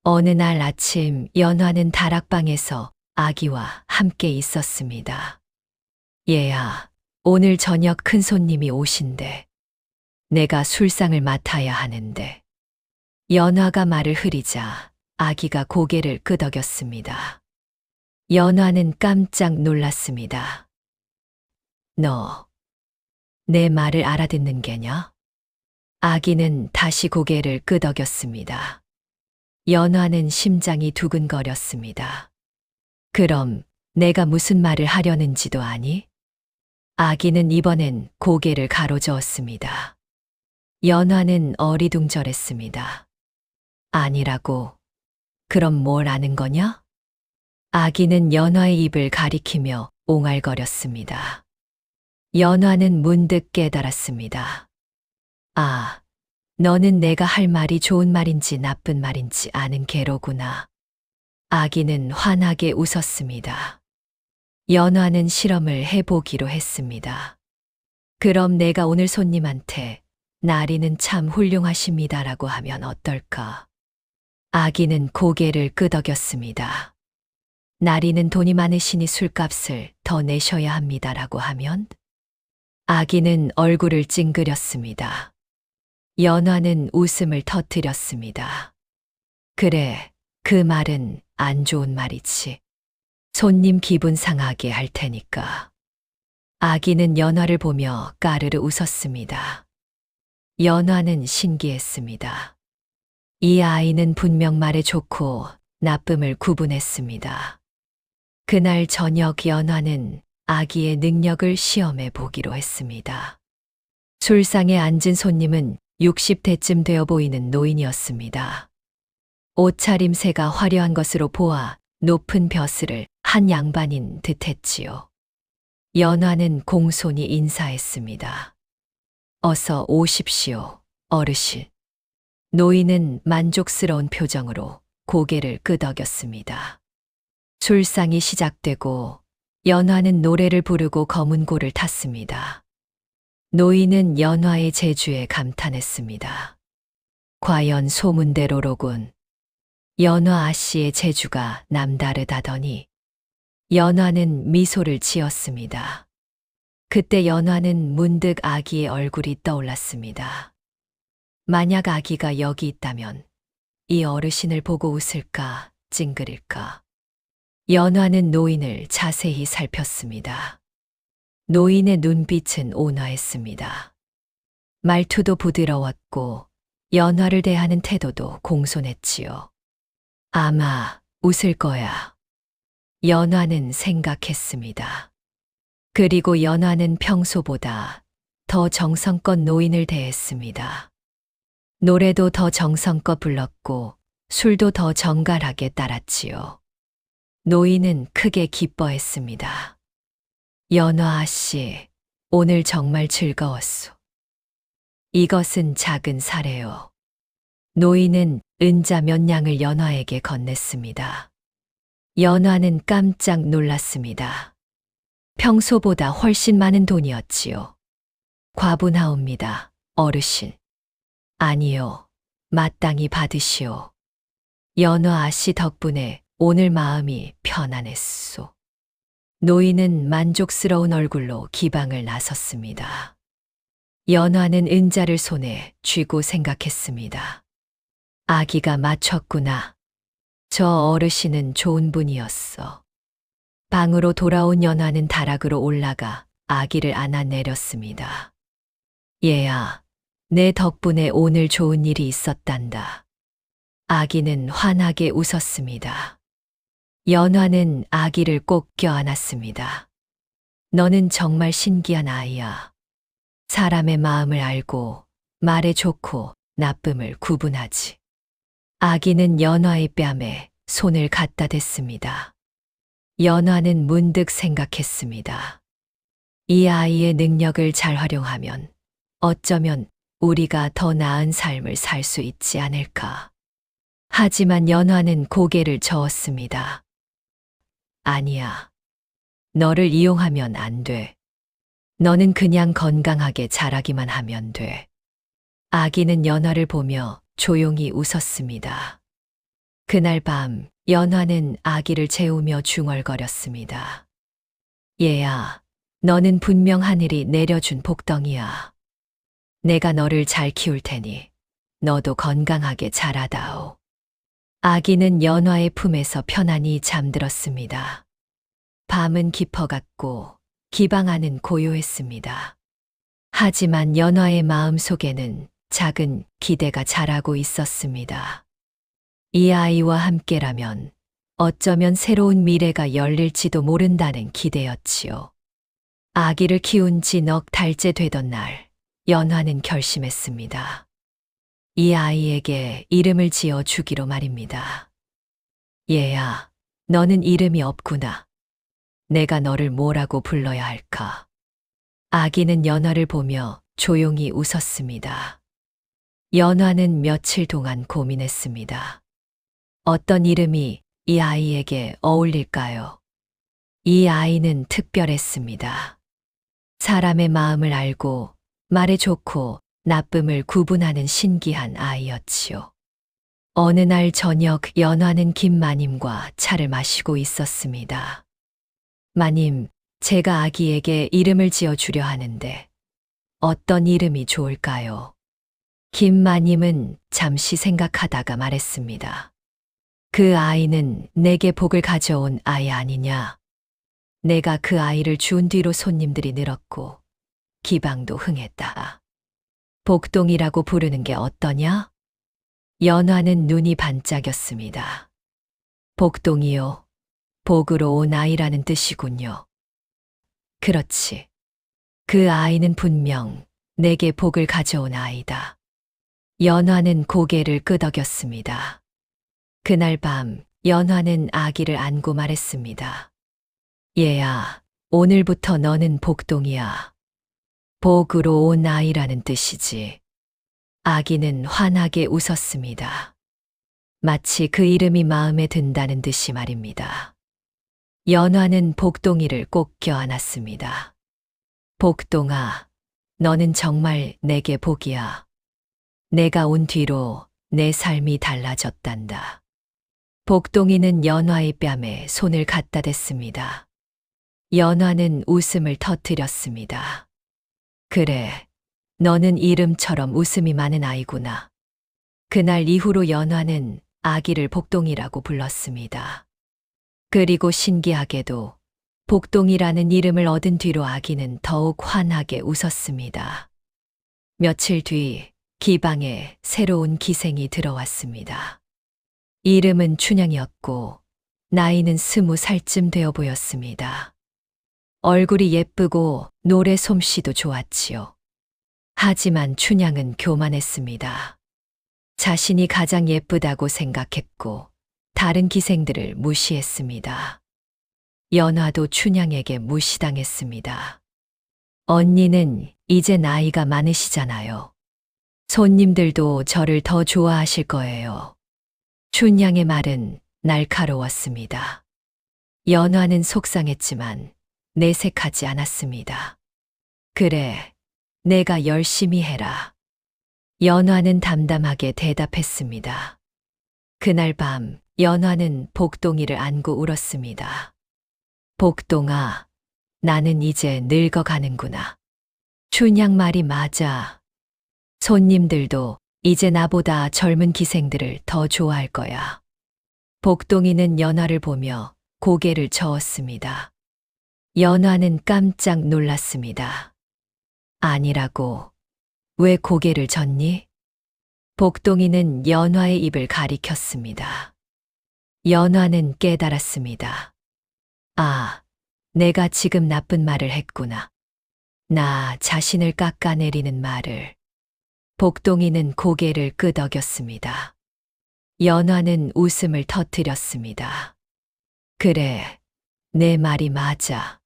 어느 날 아침 연화는 다락방에서 아기와 함께 있었습니다. 얘야, 오늘 저녁 큰 손님이 오신대. 내가 술상을 맡아야 하는데. 연화가 말을 흐리자 아기가 고개를 끄덕였습니다. 연화는 깜짝 놀랐습니다. 너, 내 말을 알아듣는 게냐? 아기는 다시 고개를 끄덕였습니다. 연화는 심장이 두근거렸습니다. 그럼 내가 무슨 말을 하려는지도 아니? 아기는 이번엔 고개를 가로저었습니다. 연화는 어리둥절했습니다. 아니라고. 그럼 뭘 아는 거냐? 아기는 연화의 입을 가리키며 옹알거렸습니다. 연화는 문득 깨달았습니다. 아, 너는 내가 할 말이 좋은 말인지 나쁜 말인지 아는 개로구나. 아기는 환하게 웃었습니다. 연화는 실험을 해보기로 했습니다. 그럼 내가 오늘 손님한테 나리는 참 훌륭하십니다라고 하면 어떨까? 아기는 고개를 끄덕였습니다. 나리는 돈이 많으시니 술값을 더 내셔야 합니다라고 하면? 아기는 얼굴을 찡그렸습니다. 연화는 웃음을 터뜨렸습니다. 그래, 그 말은 안 좋은 말이지. 손님 기분 상하게 할 테니까. 아기는 연화를 보며 까르르 웃었습니다. 연화는 신기했습니다. 이 아이는 분명 말에 좋고 나쁨을 구분했습니다. 그날 저녁 연화는 아기의 능력을 시험해 보기로 했습니다. 술상에 앉은 손님은 60대쯤 되어 보이는 노인이었습니다. 옷차림새가 화려한 것으로 보아 높은 벼슬을 한 양반인 듯했지요. 연화는 공손히 인사했습니다. 어서 오십시오, 어르신. 노인은 만족스러운 표정으로 고개를 끄덕였습니다. 술상이 시작되고 연화는 노래를 부르고 검은고를 탔습니다. 노인은 연화의 재주에 감탄했습니다. 과연 소문대로로군. 연화 아씨의 재주가 남다르다더니 연화는 미소를 지었습니다. 그때 연화는 문득 아기의 얼굴이 떠올랐습니다. 만약 아기가 여기 있다면 이 어르신을 보고 웃을까, 찡그릴까. 연화는 노인을 자세히 살폈습니다. 노인의 눈빛은 온화했습니다. 말투도 부드러웠고 연화를 대하는 태도도 공손했지요. 아마 웃을 거야. 연화는 생각했습니다. 그리고 연화는 평소보다 더 정성껏 노인을 대했습니다. 노래도 더 정성껏 불렀고 술도 더 정갈하게 따랐지요. 노인은 크게 기뻐했습니다. 연화 아씨, 오늘 정말 즐거웠소. 이것은 작은 사례요. 노인은 은자 몇 냥을 연화에게 건넸습니다. 연화는 깜짝 놀랐습니다. 평소보다 훨씬 많은 돈이었지요. 과분하옵니다, 어르신. 아니요, 마땅히 받으시오. 연화 아씨 덕분에 오늘 마음이 편안했소. 노인은 만족스러운 얼굴로 기방을 나섰습니다. 연화는 은자를 손에 쥐고 생각했습니다. 아기가 맞췄구나. 저 어르신은 좋은 분이었어. 방으로 돌아온 연화는 다락으로 올라가 아기를 안아 내렸습니다. 얘야, 내 덕분에 오늘 좋은 일이 있었단다. 아기는 환하게 웃었습니다. 연화는 아기를 꼭 껴안았습니다. 너는 정말 신기한 아이야. 사람의 마음을 알고 말에 좋고 나쁨을 구분하지. 아기는 연화의 뺨에 손을 갖다 댔습니다. 연화는 문득 생각했습니다. 이 아이의 능력을 잘 활용하면 어쩌면 우리가 더 나은 삶을 살 수 있지 않을까. 하지만 연화는 고개를 저었습니다. 아니야. 너를 이용하면 안 돼. 너는 그냥 건강하게 자라기만 하면 돼. 아기는 연화를 보며 조용히 웃었습니다. 그날 밤 연화는 아기를 재우며 중얼거렸습니다. 얘야, 너는 분명 하늘이 내려준 복덩이야. 내가 너를 잘 키울 테니 너도 건강하게 자라다오. 아기는 연화의 품에서 편안히 잠들었습니다. 밤은 깊어갔고 기방 안은 고요했습니다. 하지만 연화의 마음 속에는 작은 기대가 자라고 있었습니다. 이 아이와 함께라면 어쩌면 새로운 미래가 열릴지도 모른다는 기대였지요. 아기를 키운 지 넉 달째 되던 날, 연화는 결심했습니다. 이 아이에게 이름을 지어 주기로 말입니다. 얘야, 너는 이름이 없구나. 내가 너를 뭐라고 불러야 할까? 아기는 연화를 보며 조용히 웃었습니다. 연화는 며칠 동안 고민했습니다. 어떤 이름이 이 아이에게 어울릴까요? 이 아이는 특별했습니다. 사람의 마음을 알고 말에 좋고 나쁨을 구분하는 신기한 아이였지요. 어느 날 저녁 연화는 김마님과 차를 마시고 있었습니다. 마님, 제가 아기에게 이름을 지어주려 하는데 어떤 이름이 좋을까요? 김마님은 잠시 생각하다가 말했습니다. 그 아이는 내게 복을 가져온 아이 아니냐? 내가 그 아이를 준 뒤로 손님들이 늘었고 기방도 흥했다. 복동이라고 부르는 게 어떠냐? 연화는 눈이 반짝였습니다. 복동이요. 복으로 온 아이라는 뜻이군요. 그렇지. 그 아이는 분명 내게 복을 가져온 아이다. 연화는 고개를 끄덕였습니다. 그날 밤 연화는 아기를 안고 말했습니다. 얘야, 오늘부터 너는 복동이야. 복으로 온 아이라는 뜻이지. 아기는 환하게 웃었습니다. 마치 그 이름이 마음에 든다는 듯이 말입니다. 연화는 복동이를 꼭 껴안았습니다. 복동아, 너는 정말 내게 복이야. 내가 온 뒤로 내 삶이 달라졌단다. 복동이는 연화의 뺨에 손을 갖다 댔습니다. 연화는 웃음을 터뜨렸습니다. 그래, 너는 이름처럼 웃음이 많은 아이구나. 그날 이후로 연화는 아기를 복동이라고 불렀습니다. 그리고 신기하게도 복동이라는 이름을 얻은 뒤로 아기는 더욱 환하게 웃었습니다. 며칠 뒤 기방에 새로운 기생이 들어왔습니다. 이름은 춘향이었고 나이는 20살쯤 되어 보였습니다. 얼굴이 예쁘고 노래 솜씨도 좋았지요. 하지만 춘향은 교만했습니다. 자신이 가장 예쁘다고 생각했고 다른 기생들을 무시했습니다. 연화도 춘향에게 무시당했습니다. 언니는 이제 나이가 많으시잖아요. 손님들도 저를 더 좋아하실 거예요. 춘향의 말은 날카로웠습니다. 연화는 속상했지만 내색하지 않았습니다. 그래, 내가 열심히 해라. 연화는 담담하게 대답했습니다. 그날 밤 연화는 복동이를 안고 울었습니다. 복동아, 나는 이제 늙어가는구나. 춘향 말이 맞아. 손님들도 이제 나보다 젊은 기생들을 더 좋아할 거야. 복동이는 연화를 보며 고개를 저었습니다. 연화는 깜짝 놀랐습니다. 아니라고. 왜 고개를 젓니? 복동이는 연화의 입을 가리켰습니다. 연화는 깨달았습니다. 아, 내가 지금 나쁜 말을 했구나. 나 자신을 깎아내리는 말을. 복동이는 고개를 끄덕였습니다. 연화는 웃음을 터뜨렸습니다. 그래, 내 말이 맞아.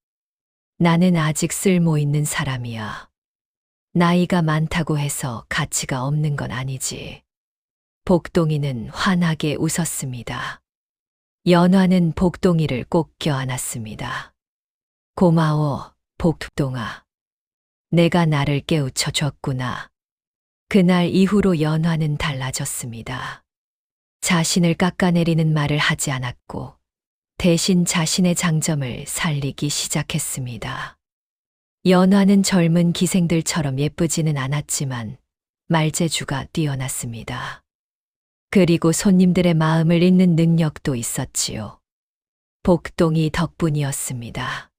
나는 아직 쓸모 있는 사람이야. 나이가 많다고 해서 가치가 없는 건 아니지. 복동이는 환하게 웃었습니다. 연화는 복동이를 꼭 껴안았습니다. 고마워, 복동아. 내가 나를 깨우쳐 줬구나. 그날 이후로 연화는 달라졌습니다. 자신을 깎아내리는 말을 하지 않았고 대신 자신의 장점을 살리기 시작했습니다. 연화는 젊은 기생들처럼 예쁘지는 않았지만 말재주가 뛰어났습니다. 그리고 손님들의 마음을 읽는 능력도 있었지요. 복동이 덕분이었습니다.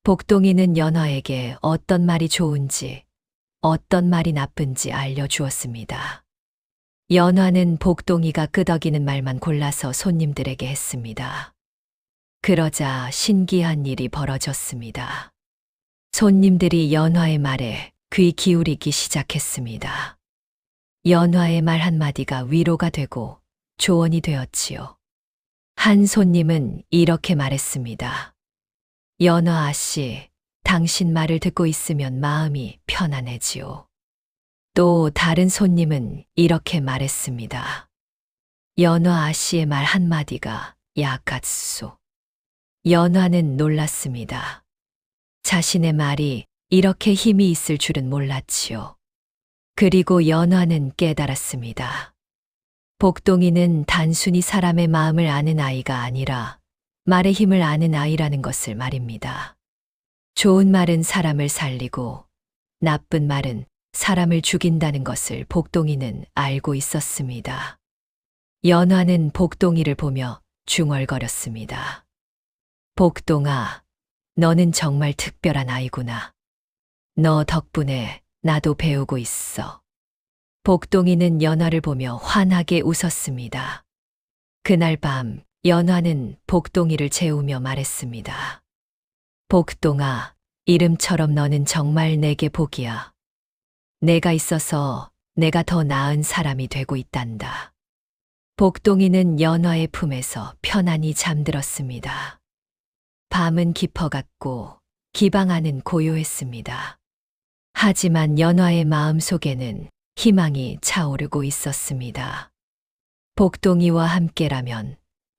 복동이는 연화에게 어떤 말이 좋은지, 어떤 말이 나쁜지 알려주었습니다. 연화는 복동이가 끄덕이는 말만 골라서 손님들에게 했습니다. 그러자 신기한 일이 벌어졌습니다. 손님들이 연화의 말에 귀 기울이기 시작했습니다. 연화의 말 한마디가 위로가 되고 조언이 되었지요. 한 손님은 이렇게 말했습니다. 연화 아씨, 당신 말을 듣고 있으면 마음이 편안해지요. 또 다른 손님은 이렇게 말했습니다. 연화 아씨의 말 한마디가 약같소. 연화는 놀랐습니다. 자신의 말이 이렇게 힘이 있을 줄은 몰랐지요. 그리고 연화는 깨달았습니다. 복동이는 단순히 사람의 마음을 아는 아이가 아니라 말의 힘을 아는 아이라는 것을 말입니다. 좋은 말은 사람을 살리고 나쁜 말은 사람을 죽인다는 것을 복동이는 알고 있었습니다. 연화는 복동이를 보며 중얼거렸습니다. 복동아, 너는 정말 특별한 아이구나. 너 덕분에 나도 배우고 있어. 복동이는 연화를 보며 환하게 웃었습니다. 그날 밤 연화는 복동이를 재우며 말했습니다. 복동아, 이름처럼 너는 정말 내게 복이야. 내가 있어서 내가 더 나은 사람이 되고 있단다. 복동이는 연화의 품에서 편안히 잠들었습니다. 밤은 깊어갔고 기방 안은 고요했습니다. 하지만 연화의 마음 속에는 희망이 차오르고 있었습니다. 복동이와 함께라면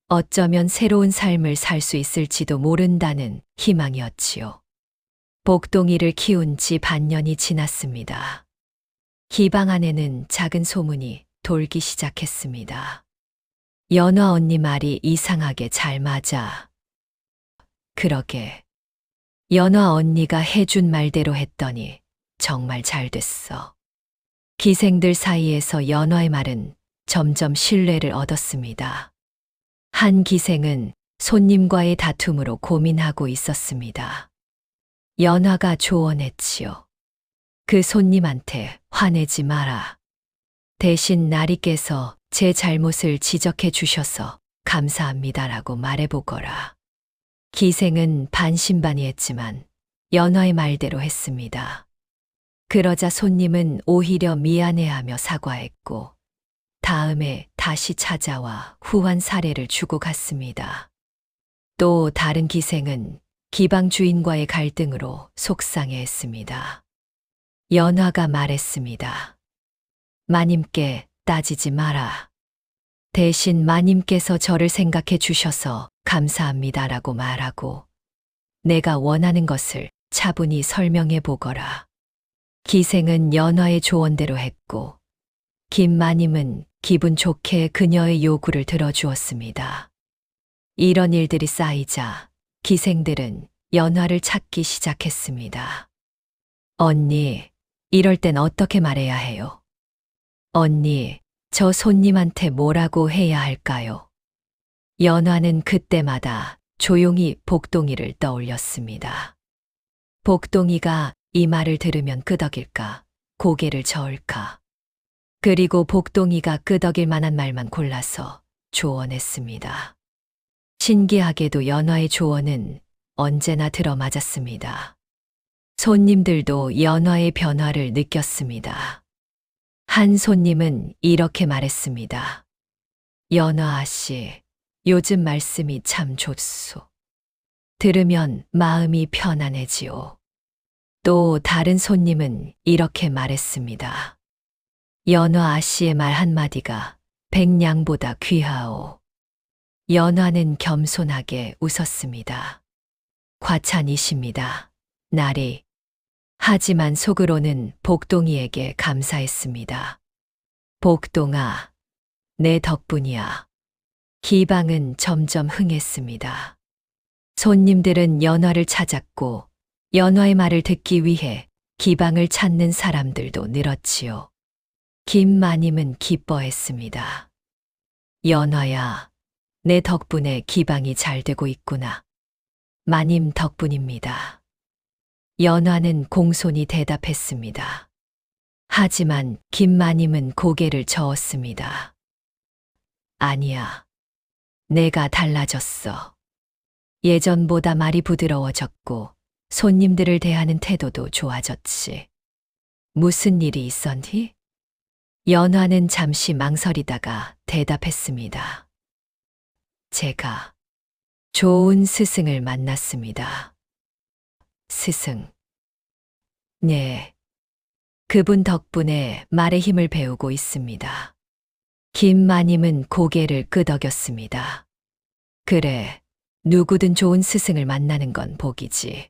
어쩌면 새로운 삶을 살 수 있을지도 모른다는 희망이었지요. 복동이를 키운 지 반년이 지났습니다. 기방 안에는 작은 소문이 돌기 시작했습니다. 연화 언니 말이 이상하게 잘 맞아. 그러게. 연화 언니가 해준 말대로 했더니 정말 잘 됐어. 기생들 사이에서 연화의 말은 점점 신뢰를 얻었습니다. 한 기생은 손님과의 다툼으로 고민하고 있었습니다. 연화가 조언했지요. 그 손님한테 화내지 마라. 대신 나리께서 제 잘못을 지적해 주셔서 감사합니다라고 말해보거라. 기생은 반신반의했지만 연화의 말대로 했습니다. 그러자 손님은 오히려 미안해하며 사과했고 다음에 다시 찾아와 후한 사례를 주고 갔습니다. 또 다른 기생은 기방 주인과의 갈등으로 속상해했습니다. 연화가 말했습니다. 마님께 따지지 마라. 대신 마님께서 저를 생각해 주셔서 감사합니다라고 말하고 내가 원하는 것을 차분히 설명해 보거라. 기생은 연화의 조언대로 했고 김마님은 기분 좋게 그녀의 요구를 들어주었습니다. 이런 일들이 쌓이자 기생들은 연화를 찾기 시작했습니다. 언니, 이럴 땐 어떻게 말해야 해요? 언니, 저 손님한테 뭐라고 해야 할까요? 연화는 그때마다 조용히 복동이를 떠올렸습니다. 복동이가 이 말을 들으면 끄덕일까, 고개를 저을까. 그리고 복동이가 끄덕일 만한 말만 골라서 조언했습니다. 신기하게도 연화의 조언은 언제나 들어맞았습니다. 손님들도 연화의 변화를 느꼈습니다. 한 손님은 이렇게 말했습니다. 연화 아씨, 요즘 말씀이 참 좋소. 들으면 마음이 편안해지오. 또 다른 손님은 이렇게 말했습니다. 연화 아씨의 말 한마디가 백냥보다 귀하오. 연화는 겸손하게 웃었습니다. 과찬이십니다, 나리. 하지만 속으로는 복동이에게 감사했습니다. 복동아, 내 덕분이야. 기방은 점점 흥했습니다. 손님들은 연화를 찾았고 연화의 말을 듣기 위해 기방을 찾는 사람들도 늘었지요. 김마님은 기뻐했습니다. 연화야, 내 덕분에 기방이 잘 되고 있구나. 마님 덕분입니다. 연화는 공손히 대답했습니다. 하지만 김마님은 고개를 저었습니다. 아니야. 내가 달라졌어. 예전보다 말이 부드러워졌고 손님들을 대하는 태도도 좋아졌지. 무슨 일이 있었니? 연화는 잠시 망설이다가 대답했습니다. 제가 좋은 스승을 만났습니다. 스승. 네. 그분 덕분에 말의 힘을 배우고 있습니다. 김마님은 고개를 끄덕였습니다. 그래, 누구든 좋은 스승을 만나는 건 복이지.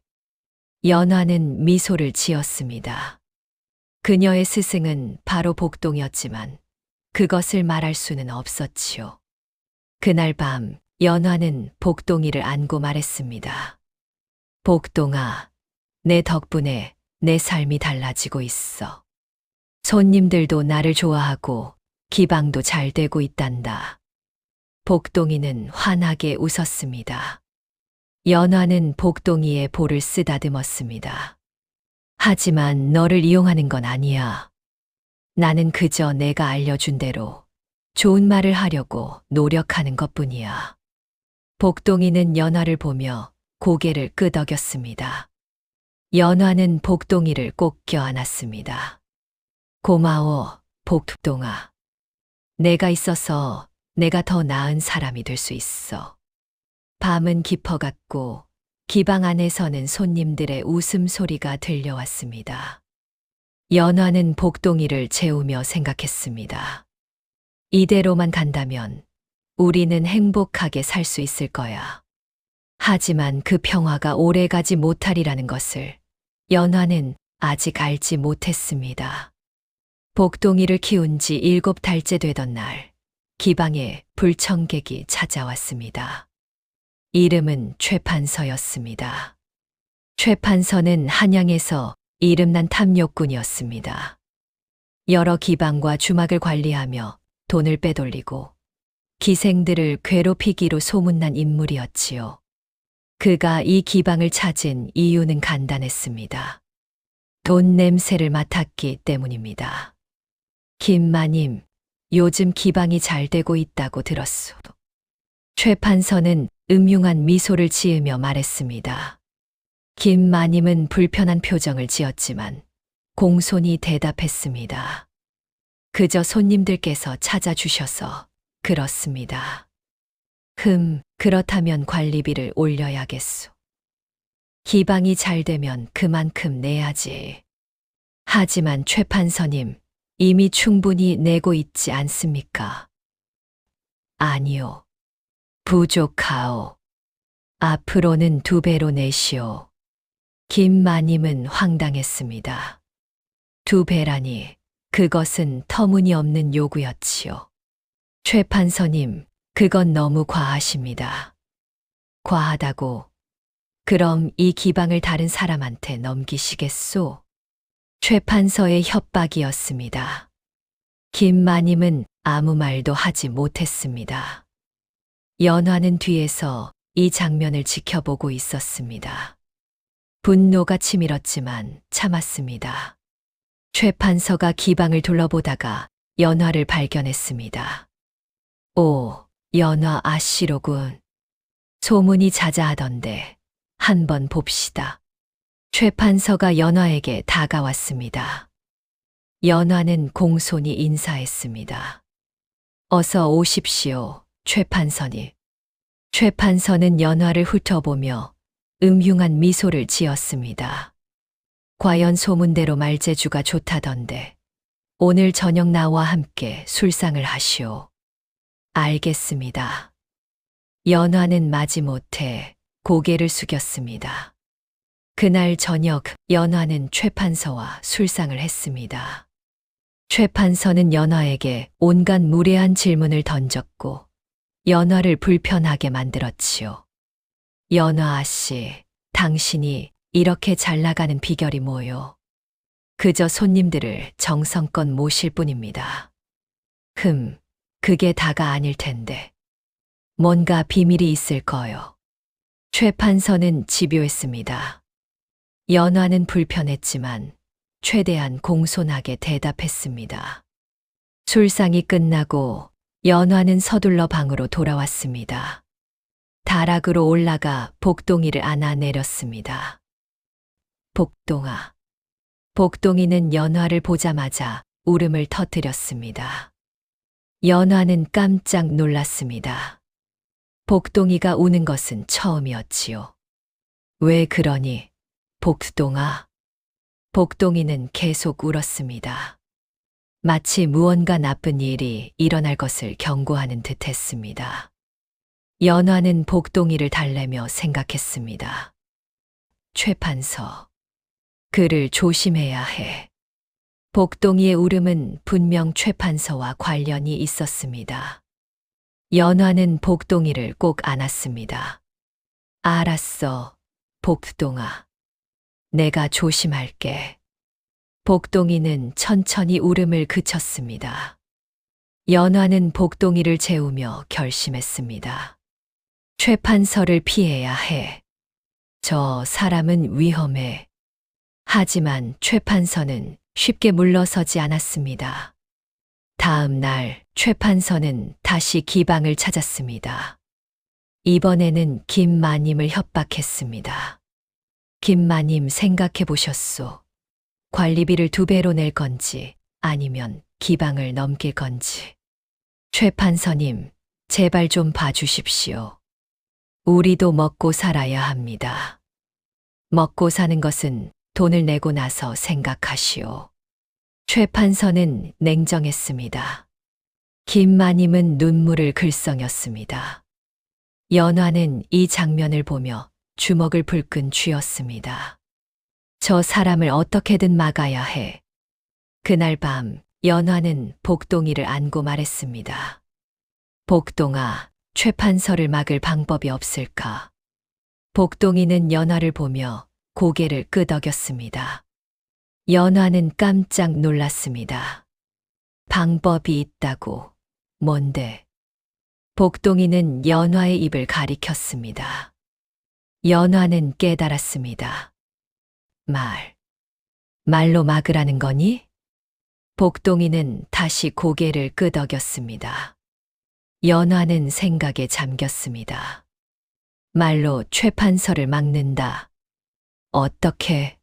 연화는 미소를 지었습니다. 그녀의 스승은 바로 복동이었지만 그것을 말할 수는 없었지요. 그날 밤 연화는 복동이를 안고 말했습니다. 복동아, 내 덕분에 내 삶이 달라지고 있어. 손님들도 나를 좋아하고 기방도 잘 되고 있단다. 복동이는 환하게 웃었습니다. 연화는 복동이의 볼을 쓰다듬었습니다. 하지만 너를 이용하는 건 아니야. 나는 그저 내가 알려준 대로 좋은 말을 하려고 노력하는 것뿐이야. 복동이는 연화를 보며 고개를 끄덕였습니다. 연화는 복동이를 꼭 껴안았습니다. 고마워, 복동아. 내가 있어서 내가 더 나은 사람이 될 수 있어. 밤은 깊어갔고 기방 안에서는 손님들의 웃음소리가 들려왔습니다. 연화는 복동이를 재우며 생각했습니다. 이대로만 간다면 우리는 행복하게 살 수 있을 거야. 하지만 그 평화가 오래가지 못하리라는 것을 연화는 아직 알지 못했습니다. 복동이를 키운 지 7달째 되던 날, 기방에 불청객이 찾아왔습니다. 이름은 최판서였습니다. 최판서는 한양에서 이름난 탐욕꾼이었습니다. 여러 기방과 주막을 관리하며 돈을 빼돌리고 기생들을 괴롭히기로 소문난 인물이었지요. 그가 이 기방을 찾은 이유는 간단했습니다. 돈 냄새를 맡았기 때문입니다. 김마님, 요즘 기방이 잘 되고 있다고 들었소. 최판서는 음흉한 미소를 지으며 말했습니다. 김마님은 불편한 표정을 지었지만 공손히 대답했습니다. 그저 손님들께서 찾아주셔서 그렇습니다. 그렇다면 관리비를 올려야겠소. 기방이 잘 되면 그만큼 내야지. 하지만 최판서님, 이미 충분히 내고 있지 않습니까? 아니요. 부족하오. 앞으로는 2배로 내시오. 김마님은 황당했습니다. 2배라니, 그것은 터무니없는 요구였지요. 최판서님, 그건 너무 과하십니다. 과하다고? 그럼 이 기방을 다른 사람한테 넘기시겠소? 최판서의 협박이었습니다. 김마님은 아무 말도 하지 못했습니다. 연화는 뒤에서 이 장면을 지켜보고 있었습니다. 분노가 치밀었지만 참았습니다. 최판서가 기방을 둘러보다가 연화를 발견했습니다. 오, 연화 아씨로군. 소문이 자자하던데 한번 봅시다. 최판서가 연화에게 다가왔습니다. 연화는 공손히 인사했습니다. 어서 오십시오, 최판서님. 최판서는 연화를 훑어보며 음흉한 미소를 지었습니다. 과연 소문대로 말재주가 좋다던데 오늘 저녁 나와 함께 술상을 하시오. 알겠습니다. 연화는 마지못해 고개를 숙였습니다. 그날 저녁 연화는 최판서와 술상을 했습니다. 최판서는 연화에게 온갖 무례한 질문을 던졌고 연화를 불편하게 만들었지요. 연화 아씨, 당신이 이렇게 잘 나가는 비결이 뭐요? 그저 손님들을 정성껏 모실 뿐입니다. 그게 다가 아닐 텐데. 뭔가 비밀이 있을 거요. 최판서는 집요했습니다. 연화는 불편했지만 최대한 공손하게 대답했습니다. 술상이 끝나고 연화는 서둘러 방으로 돌아왔습니다. 다락으로 올라가 복동이를 안아 내렸습니다. 복동아. 복동이는 연화를 보자마자 울음을 터뜨렸습니다. 연화는 깜짝 놀랐습니다. 복동이가 우는 것은 처음이었지요. 왜 그러니, 복동아? 복동이는 계속 울었습니다. 마치 무언가 나쁜 일이 일어날 것을 경고하는 듯 했습니다. 연화는 복동이를 달래며 생각했습니다. 최판서. 그를 조심해야 해. 복동이의 울음은 분명 최판서와 관련이 있었습니다. 연화는 복동이를 꼭 안았습니다. 알았어, 복동아. 내가 조심할게. 복동이는 천천히 울음을 그쳤습니다. 연화는 복동이를 재우며 결심했습니다. 최판서를 피해야 해. 저 사람은 위험해. 하지만 최판서는 쉽게 물러서지 않았습니다. 다음 날 최판서는 다시 기방을 찾았습니다. 이번에는 김마님을 협박했습니다. 김마님 생각해 보셨소. 관리비를 2배로 낼 건지 아니면 기방을 넘길 건지. 최판서님, 제발 좀 봐주십시오. 우리도 먹고 살아야 합니다. 먹고 사는 것은 돈을 내고 나서 생각하시오. 최판서는 냉정했습니다. 김마님은 눈물을 글썽였습니다. 연화는 이 장면을 보며 주먹을 불끈 쥐었습니다. 저 사람을 어떻게든 막아야 해. 그날 밤 연화는 복동이를 안고 말했습니다. 복동아, 최판서를 막을 방법이 없을까? 복동이는 연화를 보며 고개를 끄덕였습니다. 연화는 깜짝 놀랐습니다. 방법이 있다고. 뭔데? 복동이는 연화의 입을 가리켰습니다. 연화는 깨달았습니다. 말로 막으라는 거니? 복동이는 다시 고개를 끄덕였습니다. 연화는 생각에 잠겼습니다. 말로 최판서를 막는다. 어떻게?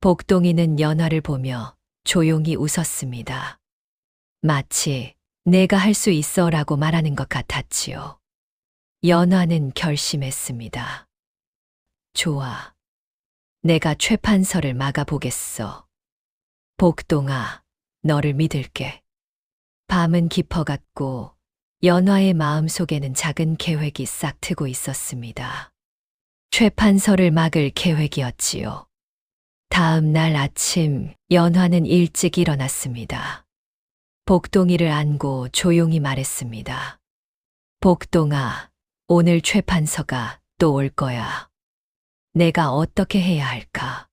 복동이는 연화를 보며 조용히 웃었습니다. 마치 내가 할 수 있어라고 말하는 것 같았지요. 연화는 결심했습니다. 좋아. 내가 최판서를 막아보겠어. 복동아, 너를 믿을게. 밤은 깊어갔고 연화의 마음속에는 작은 계획이 싹 트고 있었습니다. 최판서를 막을 계획이었지요. 다음 날 아침 연화는 일찍 일어났습니다. 복동이를 안고 조용히 말했습니다. 복동아, 오늘 최판서가 또 올 거야. 내가 어떻게 해야 할까?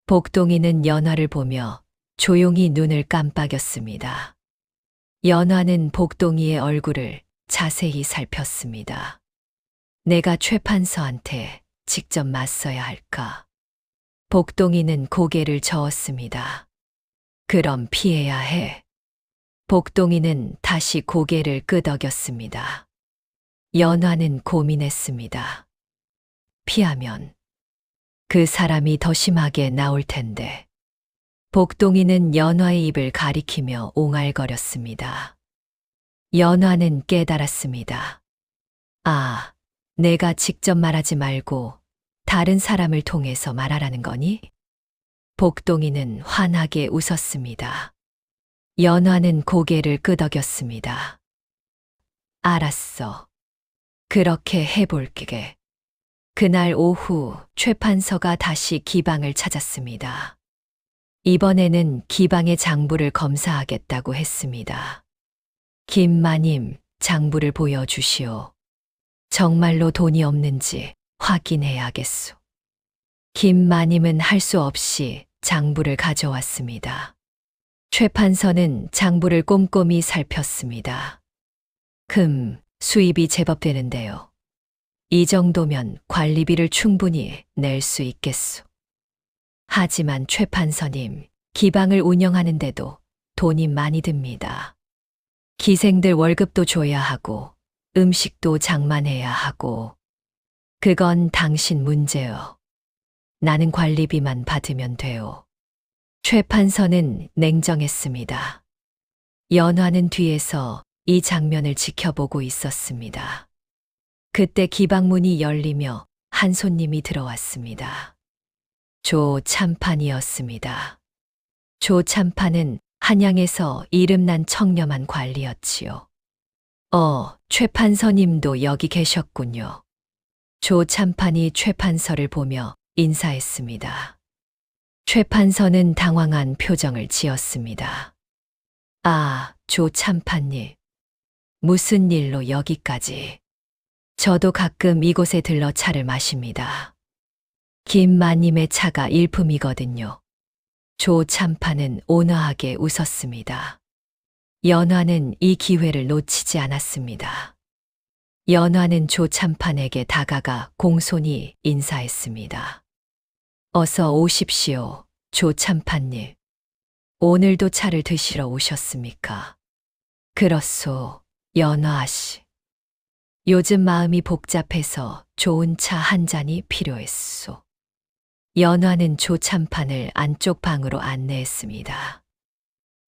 복동이는 연화를 보며 조용히 눈을 깜빡였습니다. 연화는 복동이의 얼굴을 자세히 살폈습니다. 내가 최판서한테 직접 맞서야 할까? 복동이는 고개를 저었습니다. 그럼 피해야 해. 복동이는 다시 고개를 끄덕였습니다. 연화는 고민했습니다. 피하면 그 사람이 더 심하게 나올 텐데. 복동이는 연화의 입을 가리키며 옹알거렸습니다. 연화는 깨달았습니다. 아, 내가 직접 말하지 말고 다른 사람을 통해서 말하라는 거니? 복동이는 환하게 웃었습니다. 연화는 고개를 끄덕였습니다. 알았어. 그렇게 해볼게. 그날 오후 최판서가 다시 기방을 찾았습니다. 이번에는 기방의 장부를 검사하겠다고 했습니다. 김마님, 장부를 보여주시오. 정말로 돈이 없는지 확인해야겠소. 김마님은 할 수 없이 장부를 가져왔습니다. 최판서는 장부를 꼼꼼히 살폈습니다. 수입이 제법 되는데요. 이 정도면 관리비를 충분히 낼 수 있겠소. 하지만 최판서님, 기방을 운영하는데도 돈이 많이 듭니다. 기생들 월급도 줘야 하고 음식도 장만해야 하고. 그건 당신 문제요. 나는 관리비만 받으면 돼요. 최판서는 냉정했습니다. 연화는 뒤에서 이 장면을 지켜보고 있었습니다. 그때 기방문이 열리며 한 손님이 들어왔습니다. 조참판이었습니다. 조참판은 한양에서 이름난 청렴한 관리였지요. 최판서님도 여기 계셨군요. 조참판이 최판서를 보며 인사했습니다. 최판서는 당황한 표정을 지었습니다. 아, 조참판님. 무슨 일로 여기까지? 저도 가끔 이곳에 들러 차를 마십니다. 김마님의 차가 일품이거든요. 조참판은 온화하게 웃었습니다. 연화는 이 기회를 놓치지 않았습니다. 연화는 조참판에게 다가가 공손히 인사했습니다. 어서 오십시오, 조참판님. 오늘도 차를 드시러 오셨습니까? 그렇소, 연화 씨. 요즘 마음이 복잡해서 좋은 차 한 잔이 필요했소. 연화는 조참판을 안쪽 방으로 안내했습니다.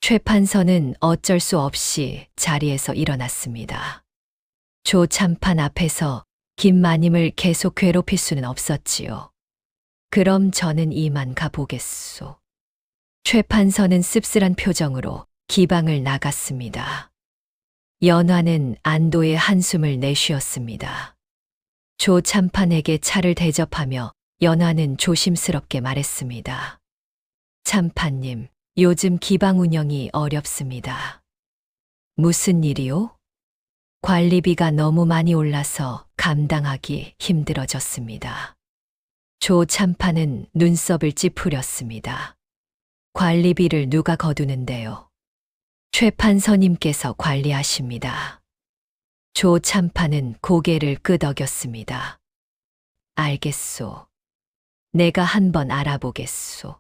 최판서는 어쩔 수 없이 자리에서 일어났습니다. 조참판 앞에서 김마님을 계속 괴롭힐 수는 없었지요. 그럼 저는 이만 가보겠소. 최판서는 씁쓸한 표정으로 기방을 나갔습니다. 연화는 안도의 한숨을 내쉬었습니다. 조참판에게 차를 대접하며 연화는 조심스럽게 말했습니다. 참판님, 요즘 기방 운영이 어렵습니다. 무슨 일이요? 관리비가 너무 많이 올라서 감당하기 힘들어졌습니다. 조 참판은 눈썹을 찌푸렸습니다. 관리비를 누가 거두는데요? 최 판서님께서 관리하십니다. 조 참판은 고개를 끄덕였습니다. 알겠소. 내가 한번 알아보겠소.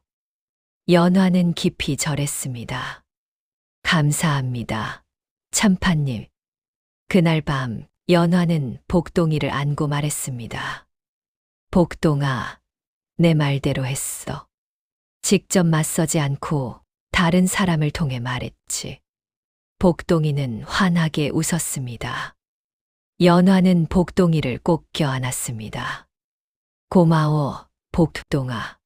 연화는 깊이 절했습니다. 감사합니다. 참판님. 그날 밤 연화는 복동이를 안고 말했습니다. 복동아, 내 말대로 했어. 직접 맞서지 않고 다른 사람을 통해 말했지. 복동이는 환하게 웃었습니다. 연화는 복동이를 꼭 껴안았습니다. 고마워, 복동아.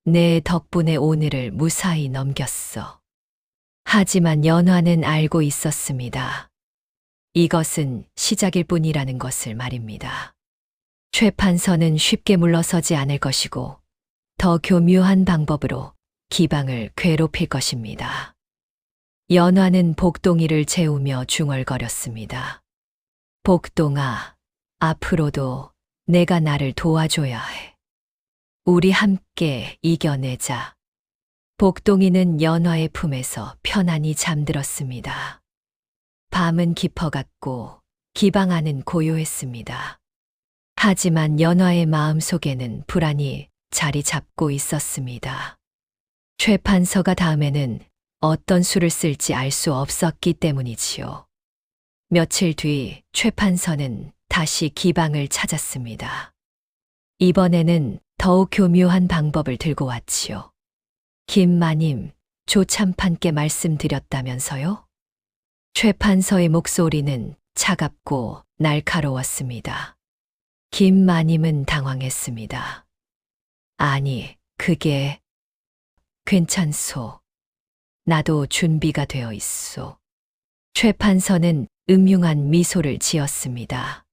내 덕분에 오늘을 무사히 넘겼어. 하지만 연화는 알고 있었습니다. 이것은 시작일 뿐이라는 것을 말입니다. 최 판서는 쉽게 물러서지 않을 것이고 더 교묘한 방법으로 기방을 괴롭힐 것입니다. 연화는 복동이를 재우며 중얼거렸습니다. 복동아, 앞으로도 내가 나를 도와줘야 해. 우리 함께 이겨내자. 복동이는 연화의 품에서 편안히 잠들었습니다. 밤은 깊어갔고 기방 안은 고요했습니다. 하지만 연화의 마음속에는 불안이 자리 잡고 있었습니다. 최 판서가 다음에는 어떤 수를 쓸지 알 수 없었기 때문이지요. 며칠 뒤 최 판서는 다시 기방을 찾았습니다. 이번에는 더욱 교묘한 방법을 들고 왔지요. 김마님, 조 참판께 말씀드렸다면서요? 최 판서의 목소리는 차갑고 날카로웠습니다. 김마님은 당황했습니다. 아니, 그게... 괜찮소. 나도 준비가 되어 있소. 최 판서는 음흉한 미소를 지었습니다.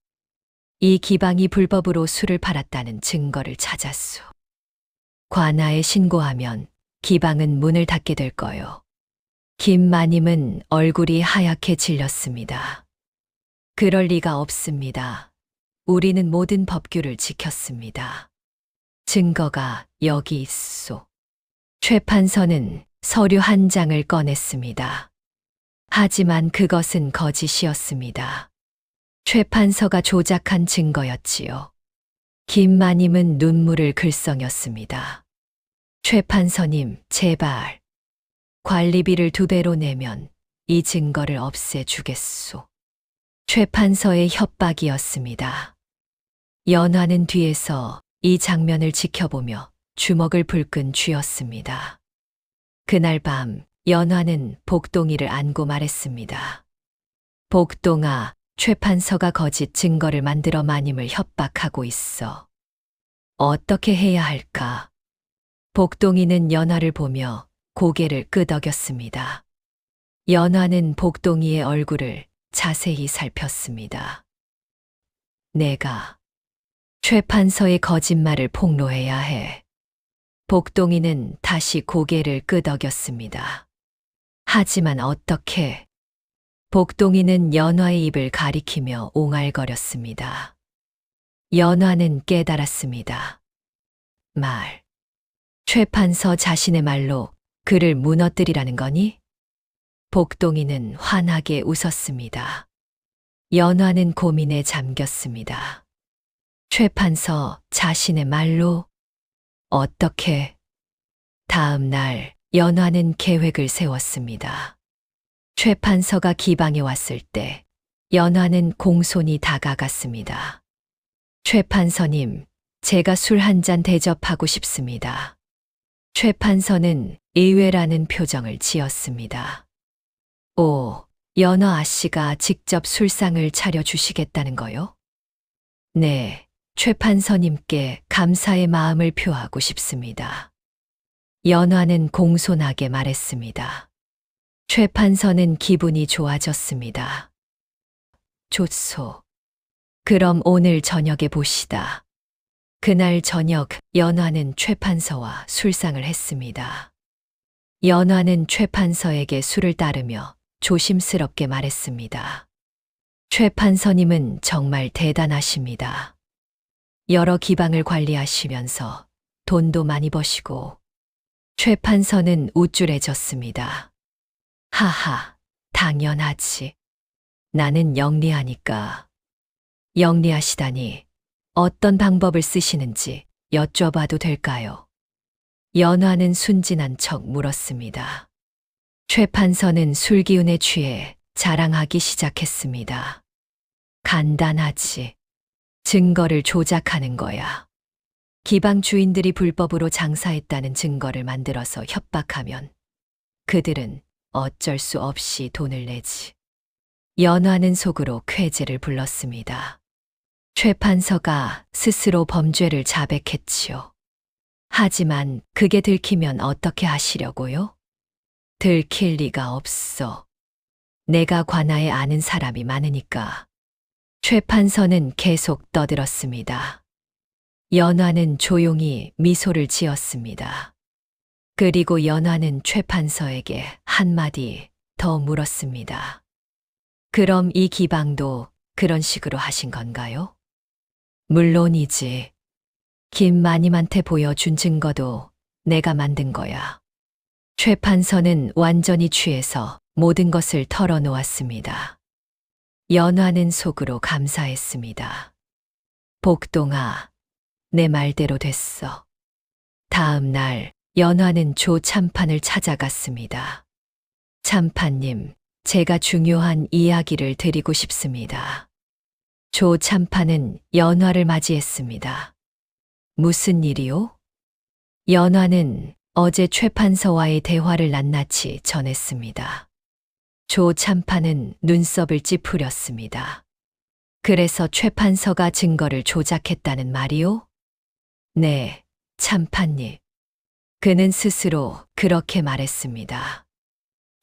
이 기방이 불법으로 술을 팔았다는 증거를 찾았소. 관아에 신고하면 기방은 문을 닫게 될 거요. 김마님은 얼굴이 하얗게 질렸습니다. 그럴 리가 없습니다. 우리는 모든 법규를 지켰습니다. 증거가 여기 있소. 최 판서는 서류 한 장을 꺼냈습니다. 하지만 그것은 거짓이었습니다. 최 판서가 조작한 증거였지요. 김마님은 눈물을 글썽였습니다. 최 판서님, 제발. 관리비를 2배로 내면 이 증거를 없애주겠소. 최 판서의 협박이었습니다. 연화는 뒤에서 이 장면을 지켜보며 주먹을 불끈 쥐었습니다. 그날 밤 연화는 복동이를 안고 말했습니다. 복동아, 최 판서가 거짓 증거를 만들어 마님을 협박하고 있어. 어떻게 해야 할까? 복동이는 연화를 보며 고개를 끄덕였습니다. 연화는 복동이의 얼굴을 자세히 살폈습니다. 내가 최 판서의 거짓말을 폭로해야 해. 복동이는 다시 고개를 끄덕였습니다. 하지만 어떻게? 복동이는 연화의 입을 가리키며 옹알거렸습니다. 연화는 깨달았습니다. 말. 최 판서 자신의 말로 그를 무너뜨리라는 거니? 복동이는 환하게 웃었습니다. 연화는 고민에 잠겼습니다. 최 판서 자신의 말로? 어떻게? 다음 날 연화는 계획을 세웠습니다. 최 판서가 기방에 왔을 때 연화는 공손히 다가갔습니다. 최 판서님, 제가 술 한 잔 대접하고 싶습니다. 최 판서는 의외라는 표정을 지었습니다. 오, 연화 아씨가 직접 술상을 차려주시겠다는 거요? 네, 최 판서님께 감사의 마음을 표하고 싶습니다. 연화는 공손하게 말했습니다. 최 판서는 기분이 좋아졌습니다. 좋소. 그럼 오늘 저녁에 보시다. 그날 저녁 연화는 최 판서와 술상을 했습니다. 연화는 최 판서에게 술을 따르며 조심스럽게 말했습니다. 최 판서님은 정말 대단하십니다. 여러 기방을 관리하시면서 돈도 많이 버시고. 최 판서는 우쭐해졌습니다. 하하, 당연하지. 나는 영리하니까. 영리하시다니 어떤 방법을 쓰시는지 여쭤봐도 될까요? 연화는 순진한 척 물었습니다. 최 판서는 술 기운에 취해 자랑하기 시작했습니다. 간단하지. 증거를 조작하는 거야. 기방 주인들이 불법으로 장사했다는 증거를 만들어서 협박하면 그들은 어쩔 수 없이 돈을 내지. 연화는 속으로 쾌재를 불렀습니다. 최 판서가 스스로 범죄를 자백했지요. 하지만 그게 들키면 어떻게 하시려고요? 들킬 리가 없어. 내가 관아에 아는 사람이 많으니까. 최 판서는 계속 떠들었습니다. 연화는 조용히 미소를 지었습니다. 그리고 연화는 최 판서에게 한마디 더 물었습니다. 그럼 이 기방도 그런 식으로 하신 건가요? 물론이지. 김마님한테 보여준 증거도 내가 만든 거야. 최 판서는 완전히 취해서 모든 것을 털어놓았습니다. 연화는 속으로 감사했습니다. 복동아, 내 말대로 됐어. 다음 날 연화는 조 참판을 찾아갔습니다. 참판님, 제가 중요한 이야기를 드리고 싶습니다. 조 참판은 연화를 맞이했습니다. 무슨 일이요? 연화는 어제 최 판서와의 대화를 낱낱이 전했습니다. 조 참판은 눈썹을 찌푸렸습니다. 그래서 최 판서가 증거를 조작했다는 말이요? 네, 참판님. 그는 스스로 그렇게 말했습니다.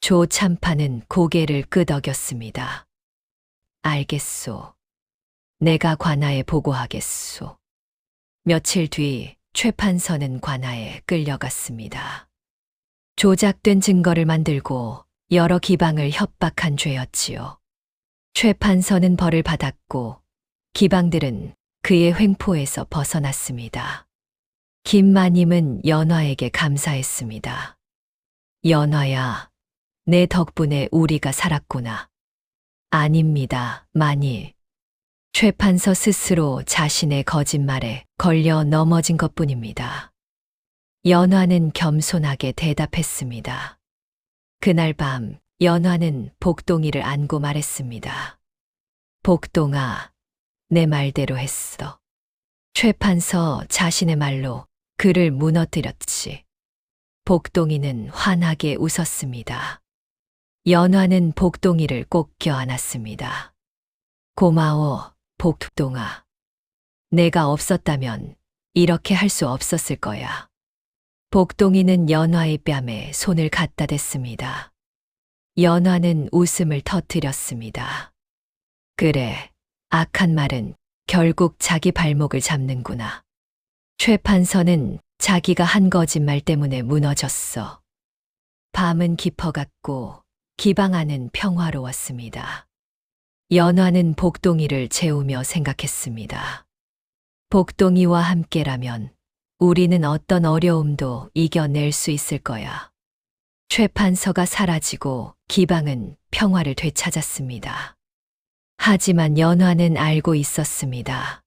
조 참판은 고개를 끄덕였습니다. 알겠소. 내가 관아에 보고하겠소. 며칠 뒤 최 판서는 관아에 끌려갔습니다. 조작된 증거를 만들고 여러 기방을 협박한 죄였지요. 최 판서는 벌을 받았고 기방들은 그의 횡포에서 벗어났습니다. 김마님은 연화에게 감사했습니다. 연화야, 내 덕분에 우리가 살았구나. 아닙니다, 마님. 최 판서 스스로 자신의 거짓말에 걸려 넘어진 것뿐입니다. 연화는 겸손하게 대답했습니다. 그날 밤 연화는 복동이를 안고 말했습니다. 복동아, 내 말대로 했어. 최 판서 자신의 말로 그를 무너뜨렸지. 복동이는 환하게 웃었습니다. 연화는 복동이를 꼭 껴안았습니다. 고마워, 복동아. 내가 없었다면 이렇게 할 수 없었을 거야. 복동이는 연화의 뺨에 손을 갖다 댔습니다. 연화는 웃음을 터뜨렸습니다. 그래, 악한 말은 결국 자기 발목을 잡는구나. 최 판서는 자기가 한 거짓말 때문에 무너졌어. 밤은 깊어갔고 기방 안은 평화로웠습니다. 연화는 복동이를 재우며 생각했습니다. 복동이와 함께라면 우리는 어떤 어려움도 이겨낼 수 있을 거야. 최 판서가 사라지고 기방은 평화를 되찾았습니다. 하지만 연화는 알고 있었습니다.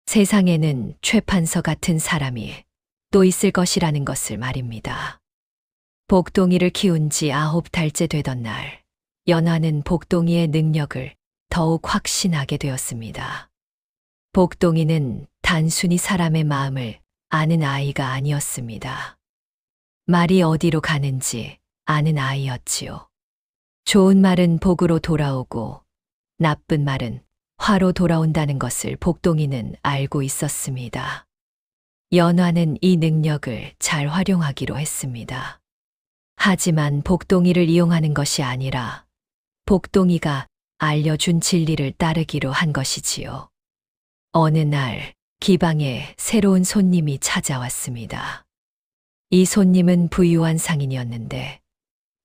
세상에는 최 판서 같은 사람이 또 있을 것이라는 것을 말입니다. 복동이를 키운 지 9달째 되던 날, 연화는 복동이의 능력을 더욱 확신하게 되었습니다. 복동이는 단순히 사람의 마음을 아는 아이가 아니었습니다. 말이 어디로 가는지 아는 아이였지요. 좋은 말은 복으로 돌아오고 나쁜 말은 화로 돌아온다는 것을 복동이는 알고 있었습니다. 연화는 이 능력을 잘 활용하기로 했습니다. 하지만 복동이를 이용하는 것이 아니라 복동이가 알려준 진리를 따르기로 한 것이지요. 어느 날 기방에 새로운 손님이 찾아왔습니다. 이 손님은 부유한 상인이었는데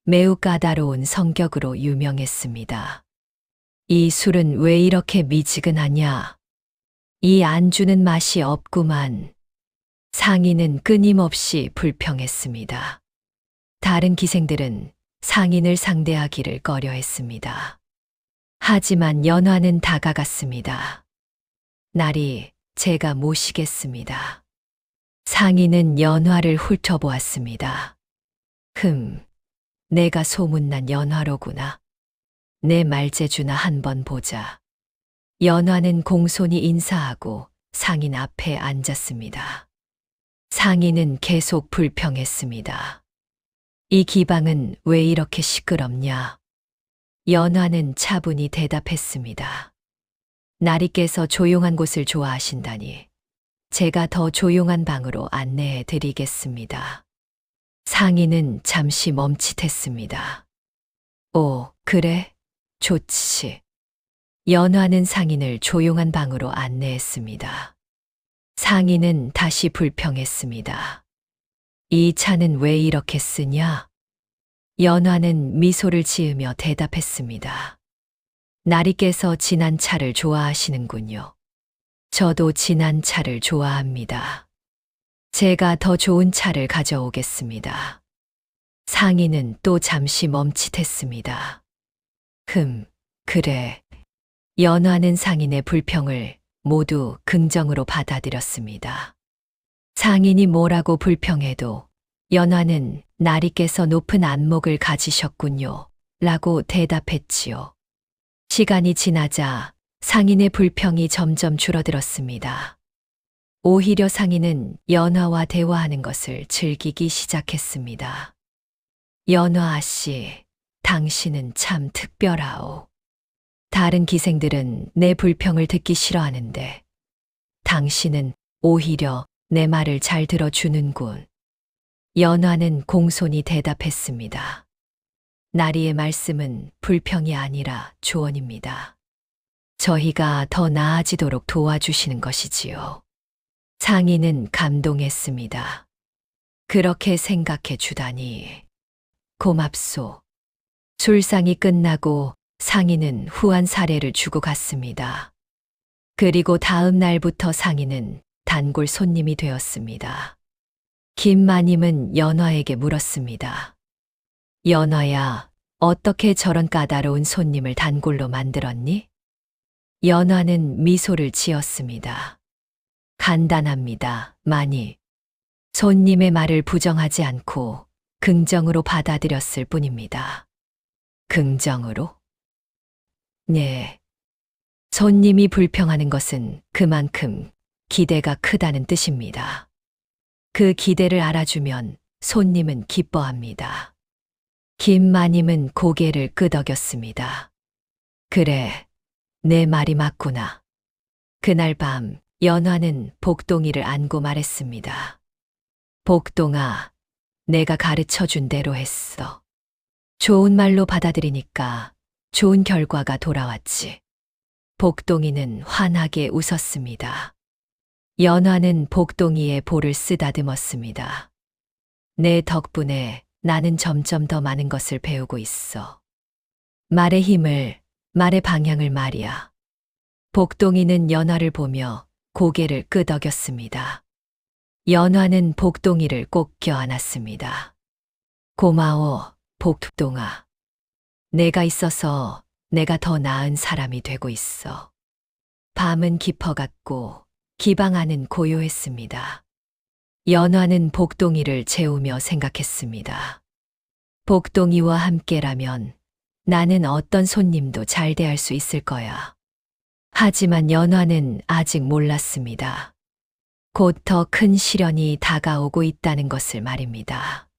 매우 까다로운 성격으로 유명했습니다. 이 술은 왜 이렇게 미지근하냐? 이 안주는 맛이 없구만. 상인은 끊임없이 불평했습니다. 다른 기생들은 상인을 상대하기를 꺼려했습니다. 하지만 연화는 다가갔습니다. 날이 제가 모시겠습니다. 상인은 연화를 훑어보았습니다. 내가 소문난 연화로구나. 내 말재주나 한번 보자. 연화는 공손히 인사하고 상인 앞에 앉았습니다. 상인은 계속 불평했습니다. 이 기방은 왜 이렇게 시끄럽냐? 연화는 차분히 대답했습니다. 나리께서 조용한 곳을 좋아하신다니 제가 더 조용한 방으로 안내해 드리겠습니다. 상인은 잠시 멈칫했습니다. 오, 그래? 좋지. 연화는 상인을 조용한 방으로 안내했습니다. 상인은 다시 불평했습니다. 이 차는 왜 이렇게 쓰냐? 연화는 미소를 지으며 대답했습니다. 나리께서 진한 차를 좋아하시는군요. 저도 진한 차를 좋아합니다. 제가 더 좋은 차를 가져오겠습니다. 상인은 또 잠시 멈칫했습니다. 그래. 연화는 상인의 불평을 모두 긍정으로 받아들였습니다. 상인이 뭐라고 불평해도 연화는 나리께서 높은 안목을 가지셨군요. 라고 대답했지요. 시간이 지나자 상인의 불평이 점점 줄어들었습니다. 오히려 상인은 연화와 대화하는 것을 즐기기 시작했습니다. 연화 씨, 당신은 참 특별하오. 다른 기생들은 내 불평을 듣기 싫어하는데 당신은 오히려 내 말을 잘 들어주는군. 연화는 공손히 대답했습니다. 나리의 말씀은 불평이 아니라 조언입니다. 저희가 더 나아지도록 도와주시는 것이지요. 상인은 감동했습니다. 그렇게 생각해 주다니. 고맙소. 술상이 끝나고 상인은 후한 사례를 주고 갔습니다. 그리고 다음 날부터 상인은 단골 손님이 되었습니다. 김마님은 연화에게 물었습니다. 연화야, 어떻게 저런 까다로운 손님을 단골로 만들었니? 연화는 미소를 지었습니다. 간단합니다, 마니. 손님의 말을 부정하지 않고 긍정으로 받아들였을 뿐입니다. 긍정으로? 네. 손님이 불평하는 것은 그만큼 기대가 크다는 뜻입니다. 그 기대를 알아주면 손님은 기뻐합니다. 김마님은 고개를 끄덕였습니다. 그래, 내 말이 맞구나. 그날 밤 연화는 복동이를 안고 말했습니다. 복동아, 내가 가르쳐준 대로 했어. 좋은 말로 받아들이니까 좋은 결과가 돌아왔지. 복동이는 환하게 웃었습니다. 연화는 복동이의 볼을 쓰다듬었습니다. 내 덕분에 나는 점점 더 많은 것을 배우고 있어. 말의 힘을, 말의 방향을 말이야. 복동이는 연화를 보며 고개를 끄덕였습니다. 연화는 복동이를 꼭 껴안았습니다. 고마워, 복동아. 내가 있어서 내가 더 나은 사람이 되고 있어. 밤은 깊어갔고 기방 안은 고요했습니다. 연화는 복동이를 재우며 생각했습니다. 복동이와 함께라면 나는 어떤 손님도 잘 대할 수 있을 거야. 하지만 연화는 아직 몰랐습니다. 곧 더 큰 시련이 다가오고 있다는 것을 말입니다.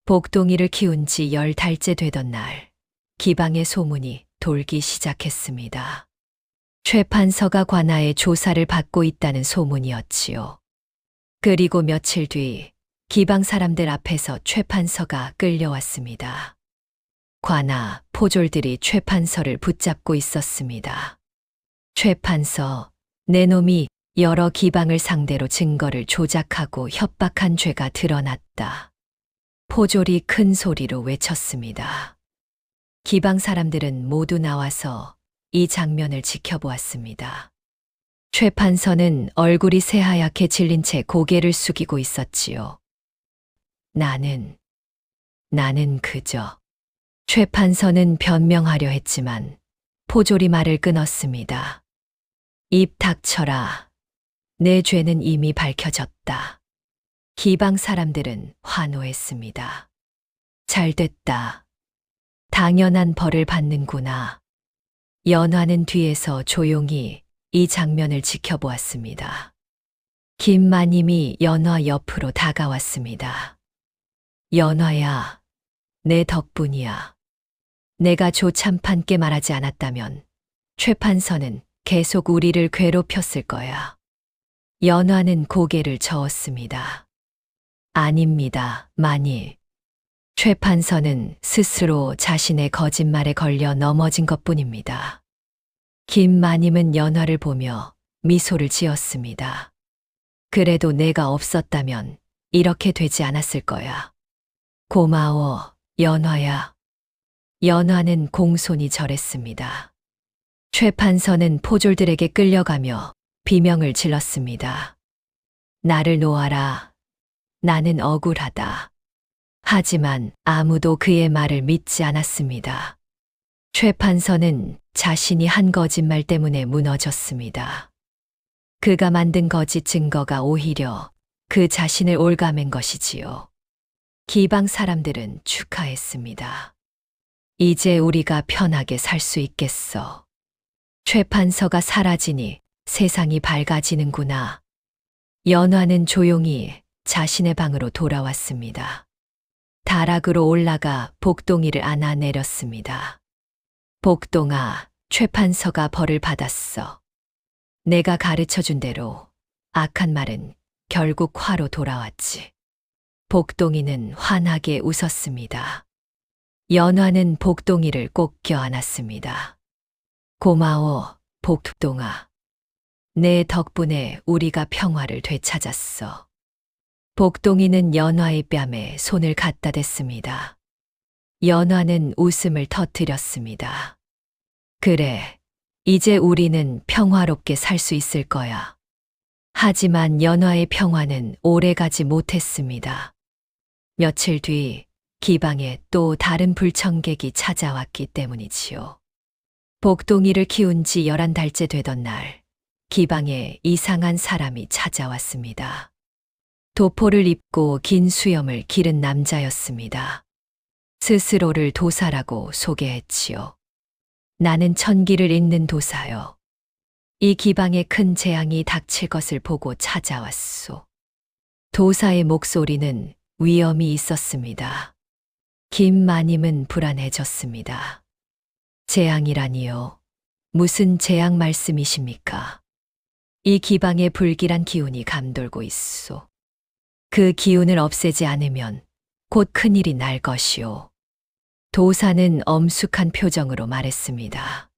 복동이를 키운 지 10달째 되던 날, 기방의 소문이 돌기 시작했습니다. 최 판서가 관아에 조사를 받고 있다는 소문이었지요. 그리고 며칠 뒤 기방 사람들 앞에서 최 판서가 끌려왔습니다. 관아, 포졸들이 최 판서를 붙잡고 있었습니다. 최 판서, 내 놈이 여러 기방을 상대로 증거를 조작하고 협박한 죄가 드러났다. 포졸이 큰 소리로 외쳤습니다. 기방 사람들은 모두 나와서 이 장면을 지켜보았습니다. 최 판서는 얼굴이 새하얗게 질린 채 고개를 숙이고 있었지요. 나는 그저. 최 판서는 변명하려 했지만 포졸이 말을 끊었습니다. 입 닥쳐라. 내 죄는 이미 밝혀졌다. 기방 사람들은 환호했습니다. 잘됐다. 당연한 벌을 받는구나. 연화는 뒤에서 조용히 이 장면을 지켜보았습니다. 김마님이 연화 옆으로 다가왔습니다. 연화야, 내 덕분이야. 내가 조참판께 말하지 않았다면 최 판서는 계속 우리를 괴롭혔을 거야. 연화는 고개를 저었습니다. 아닙니다, 마님. 최 판서는 스스로 자신의 거짓말에 걸려 넘어진 것뿐입니다. 김마님은 연화를 보며 미소를 지었습니다. 그래도 내가 없었다면 이렇게 되지 않았을 거야. 고마워, 연화야. 연화는 공손히 절했습니다. 최 판서는 포졸들에게 끌려가며 비명을 질렀습니다. 나를 놓아라. 나는 억울하다. 하지만 아무도 그의 말을 믿지 않았습니다. 최 판서는 자신이 한 거짓말 때문에 무너졌습니다. 그가 만든 거짓 증거가 오히려 그 자신을 올가맨 것이지요. 기방 사람들은 축하했습니다. 이제 우리가 편하게 살 수 있겠어. 최 판서가 사라지니 세상이 밝아지는구나. 연화는 조용히 자신의 방으로 돌아왔습니다. 다락으로 올라가 복동이를 안아 내렸습니다. 복동아, 최 판서가 벌을 받았어. 내가 가르쳐준 대로 악한 말은 결국 화로 돌아왔지. 복동이는 환하게 웃었습니다. 연화는 복동이를 꼭 껴안았습니다. 고마워, 복동아. 내 덕분에 우리가 평화를 되찾았어. 복동이는 연화의 뺨에 손을 갖다 댔습니다. 연화는 웃음을 터뜨렸습니다. 그래, 이제 우리는 평화롭게 살 수 있을 거야. 하지만 연화의 평화는 오래가지 못했습니다. 며칠 뒤 기방에 또 다른 불청객이 찾아왔기 때문이지요. 복동이를 키운 지 11달째 되던 날, 기방에 이상한 사람이 찾아왔습니다. 도포를 입고 긴 수염을 기른 남자였습니다. 스스로를 도사라고 소개했지요. 나는 천기를 잇는 도사요. 이 기방에 큰 재앙이 닥칠 것을 보고 찾아왔소. 도사의 목소리는 위험이 있었습니다. 김마님은 불안해졌습니다. 재앙이라니요. 무슨 재앙 말씀이십니까? 이 기방에 불길한 기운이 감돌고 있소. 그 기운을 없애지 않으면 곧 큰일이 날 것이오. 도사는 엄숙한 표정으로 말했습니다.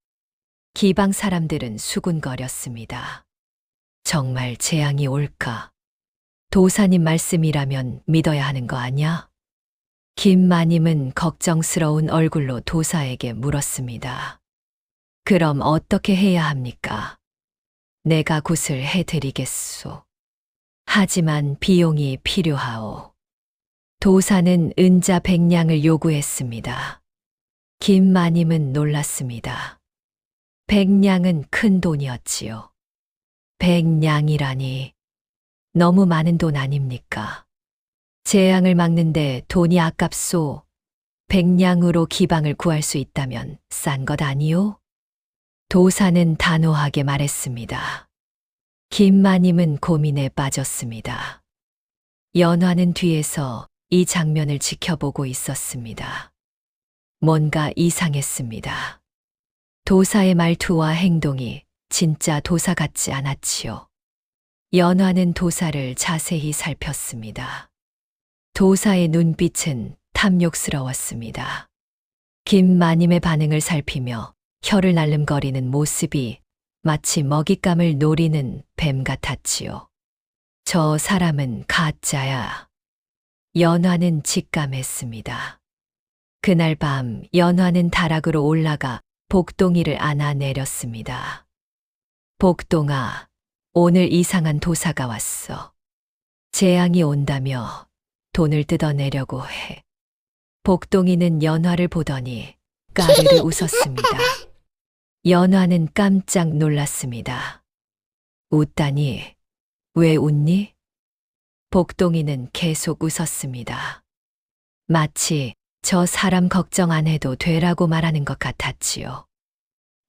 기방 사람들은 수군거렸습니다. 정말 재앙이 올까? 도사님 말씀이라면 믿어야 하는 거 아냐? 김마님은 걱정스러운 얼굴로 도사에게 물었습니다. 그럼 어떻게 해야 합니까? 내가 굿을 해드리겠소. 하지만 비용이 필요하오. 도사는 은자 100냥을 요구했습니다. 김마님은 놀랐습니다. 100냥은 큰 돈이었지요. 100냥이라니 너무 많은 돈 아닙니까? 재앙을 막는데 돈이 아깝소. 100냥으로 기방을 구할 수 있다면 싼 것 아니오? 도사는 단호하게 말했습니다. 김마님은 고민에 빠졌습니다. 연화는 뒤에서 이 장면을 지켜보고 있었습니다. 뭔가 이상했습니다. 도사의 말투와 행동이 진짜 도사 같지 않았지요. 연화는 도사를 자세히 살폈습니다. 도사의 눈빛은 탐욕스러웠습니다. 김마님의 반응을 살피며 혀를 날름거리는 모습이 마치 먹잇감을 노리는 뱀 같았지요. 저 사람은 가짜야. 연화는 직감했습니다. 그날 밤 연화는 다락으로 올라가 복동이를 안아 내렸습니다. 복동아, 오늘 이상한 도사가 왔어. 재앙이 온다며 돈을 뜯어내려고 해. 복동이는 연화를 보더니 까르르 웃었습니다. 연화는 깜짝 놀랐습니다. 웃다니, 왜 웃니? 복동이는 계속 웃었습니다. 마치 저 사람 걱정 안 해도 되라고 말하는 것 같았지요.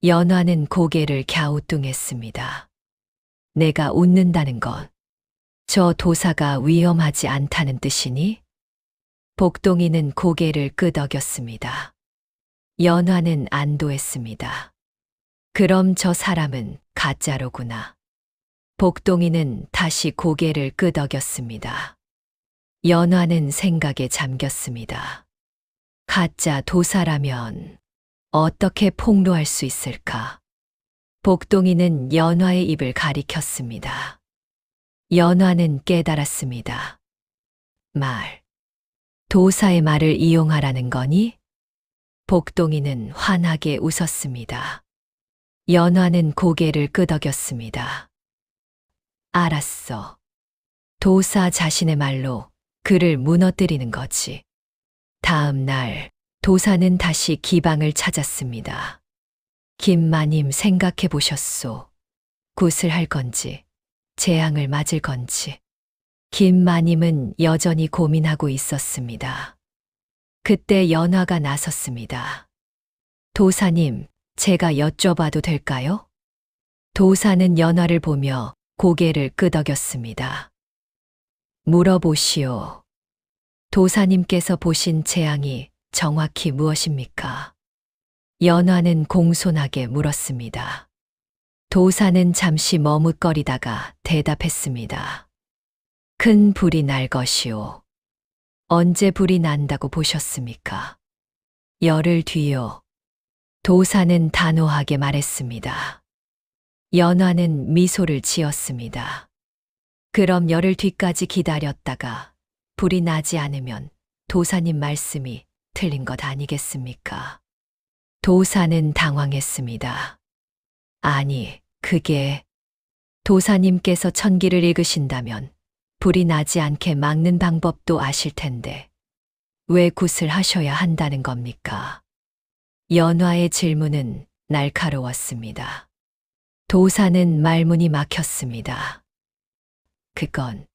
연화는 고개를 갸우뚱했습니다. 내가 웃는다는 건 저 도사가 위험하지 않다는 뜻이니? 복동이는 고개를 끄덕였습니다. 연화는 안도했습니다. 그럼 저 사람은 가짜로구나. 복동이는 다시 고개를 끄덕였습니다. 연화는 생각에 잠겼습니다. 가짜 도사라면 어떻게 폭로할 수 있을까? 복동이는 연화의 입을 가리켰습니다. 연화는 깨달았습니다. 도사의 말을 이용하라는 거니? 복동이는 환하게 웃었습니다. 연화는 고개를 끄덕였습니다. 알았어. 도사 자신의 말로 그를 무너뜨리는 거지. 다음 날 도사는 다시 기방을 찾았습니다. 김마님 생각해 보셨소. 굿을 할 건지, 재앙을 맞을 건지. 김마님은 여전히 고민하고 있었습니다. 그때 연화가 나섰습니다. 도사님, 제가 여쭤봐도 될까요? 도사는 연화를 보며 고개를 끄덕였습니다. 물어보시오. 도사님께서 보신 재앙이 정확히 무엇입니까? 연화는 공손하게 물었습니다. 도사는 잠시 머뭇거리다가 대답했습니다. 큰 불이 날 것이오. 언제 불이 난다고 보셨습니까? 열흘 뒤요. 도사는 단호하게 말했습니다. 연화는 미소를 지었습니다. 그럼 열흘 뒤까지 기다렸다가 불이 나지 않으면 도사님 말씀이 틀린 것 아니겠습니까? 도사는 당황했습니다. 아니, 그게 도사님께서 천기를 읽으신다면 불이 나지 않게 막는 방법도 아실 텐데 왜 굿을 하셔야 한다는 겁니까? 연화의 질문은 날카로웠습니다. 도사는 말문이 막혔습니다. 그건.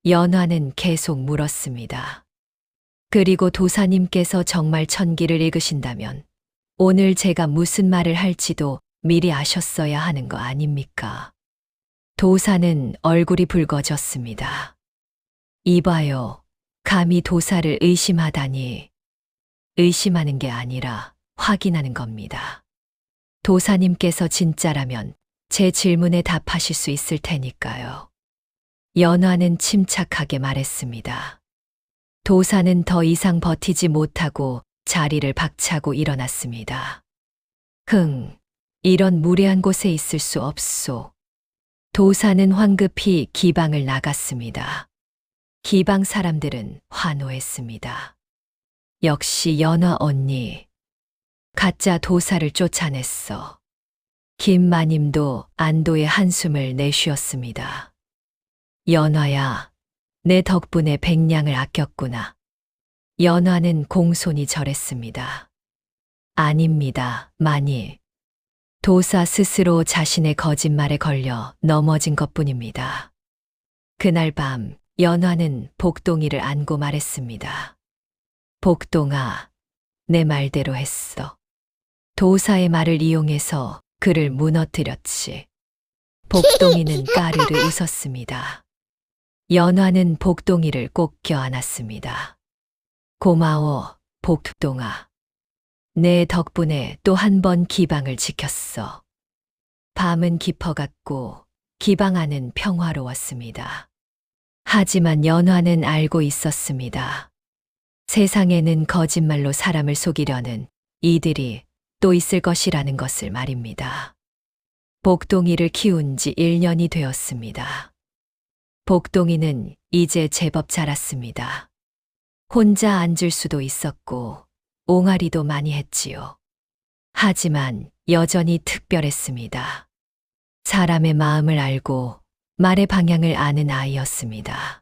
연화는 계속 물었습니다. 그리고 도사님께서 정말 천기를 읽으신다면 오늘 제가 무슨 말을 할지도 미리 아셨어야 하는 거 아닙니까? 도사는 얼굴이 붉어졌습니다. 이봐요. 감히 도사를 의심하다니. 의심하는 게 아니라 확인하는 겁니다. 도사님께서 진짜라면 제 질문에 답하실 수 있을 테니까요. 연화는 침착하게 말했습니다. 도사는 더 이상 버티지 못하고 자리를 박차고 일어났습니다. 이런 무례한 곳에 있을 수 없소. 도사는 황급히 기방을 나갔습니다. 기방 사람들은 환호했습니다. 역시 연화 언니. 가짜 도사를 쫓아냈어. 김마님도 안도의 한숨을 내쉬었습니다. 연화야, 내 덕분에 백냥을 아꼈구나. 연화는 공손히 절했습니다. 아닙니다, 마니. 도사 스스로 자신의 거짓말에 걸려 넘어진 것뿐입니다. 그날 밤 연화는 복동이를 안고 말했습니다. 복동아, 내 말대로 했어. 도사의 말을 이용해서 그를 무너뜨렸지. 복동이는 까르르 웃었습니다. 연화는 복동이를 꼭 껴안았습니다. 고마워, 복동아. 내 덕분에 또 한 번 기방을 지켰어. 밤은 깊어갔고 기방 안은 평화로웠습니다. 하지만 연화는 알고 있었습니다. 세상에는 거짓말로 사람을 속이려는 이들이 또 있을 것이라는 것을 말입니다. 복동이를 키운 지 1년이 되었습니다. 복동이는 이제 제법 자랐습니다. 혼자 앉을 수도 있었고 옹알이도 많이 했지요. 하지만 여전히 특별했습니다. 사람의 마음을 알고 말의 방향을 아는 아이였습니다.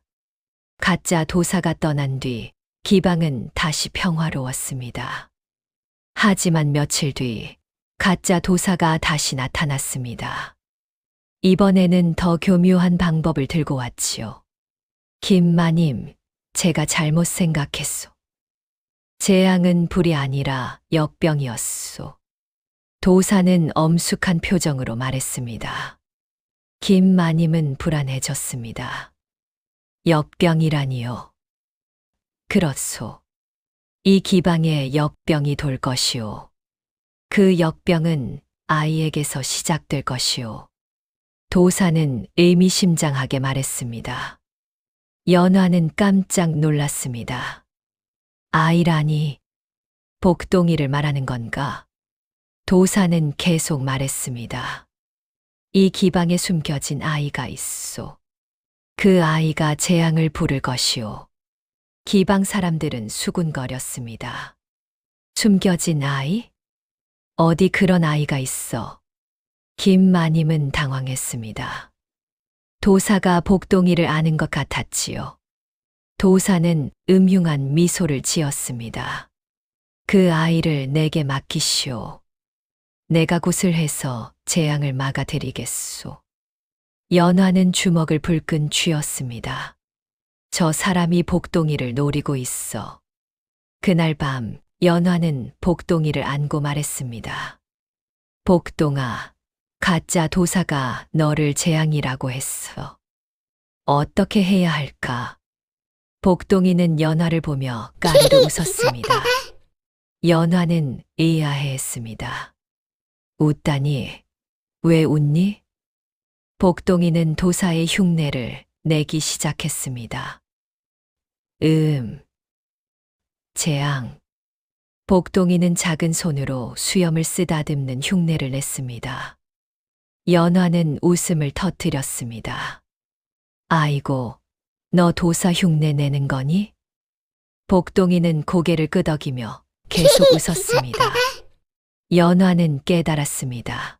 가짜 도사가 떠난 뒤 기방은 다시 평화로웠습니다. 하지만 며칠 뒤 가짜 도사가 다시 나타났습니다. 이번에는 더 교묘한 방법을 들고 왔지요. 김마님, 제가 잘못 생각했소. 재앙은 불이 아니라 역병이었소. 도사는 엄숙한 표정으로 말했습니다. 김마님은 불안해졌습니다. 역병이라니요. 그렇소. 이 기방에 역병이 돌 것이오. 그 역병은 아이에게서 시작될 것이오. 도사는 의미심장하게 말했습니다. 연화는 깜짝 놀랐습니다. 아이라니, 복동이를 말하는 건가? 도사는 계속 말했습니다. 이 기방에 숨겨진 아이가 있소. 그 아이가 재앙을 부를 것이오. 기방 사람들은 수군거렸습니다. 숨겨진 아이? 어디 그런 아이가 있어? 김마님은 당황했습니다. 도사가 복동이를 아는 것 같았지요. 도사는 음흉한 미소를 지었습니다. 그 아이를 내게 맡기시오. 내가 굿을 해서 재앙을 막아드리겠소. 연화는 주먹을 불끈 쥐었습니다. 저 사람이 복동이를 노리고 있어. 그날 밤 연화는 복동이를 안고 말했습니다. 복동아, 가짜 도사가 너를 재앙이라고 했어. 어떻게 해야 할까? 복동이는 연화를 보며 까르르 웃었습니다. 연화는 의아해했습니다. 웃다니, 왜 웃니? 복동이는 도사의 흉내를 내기 시작했습니다. 재앙. 복동이는 작은 손으로 수염을 쓰다듬는 흉내를 냈습니다. 연화는 웃음을 터뜨렸습니다. 아이고, 너 도사 흉내 내는 거니? 복동이는 고개를 끄덕이며 계속 웃었습니다. 연화는 깨달았습니다.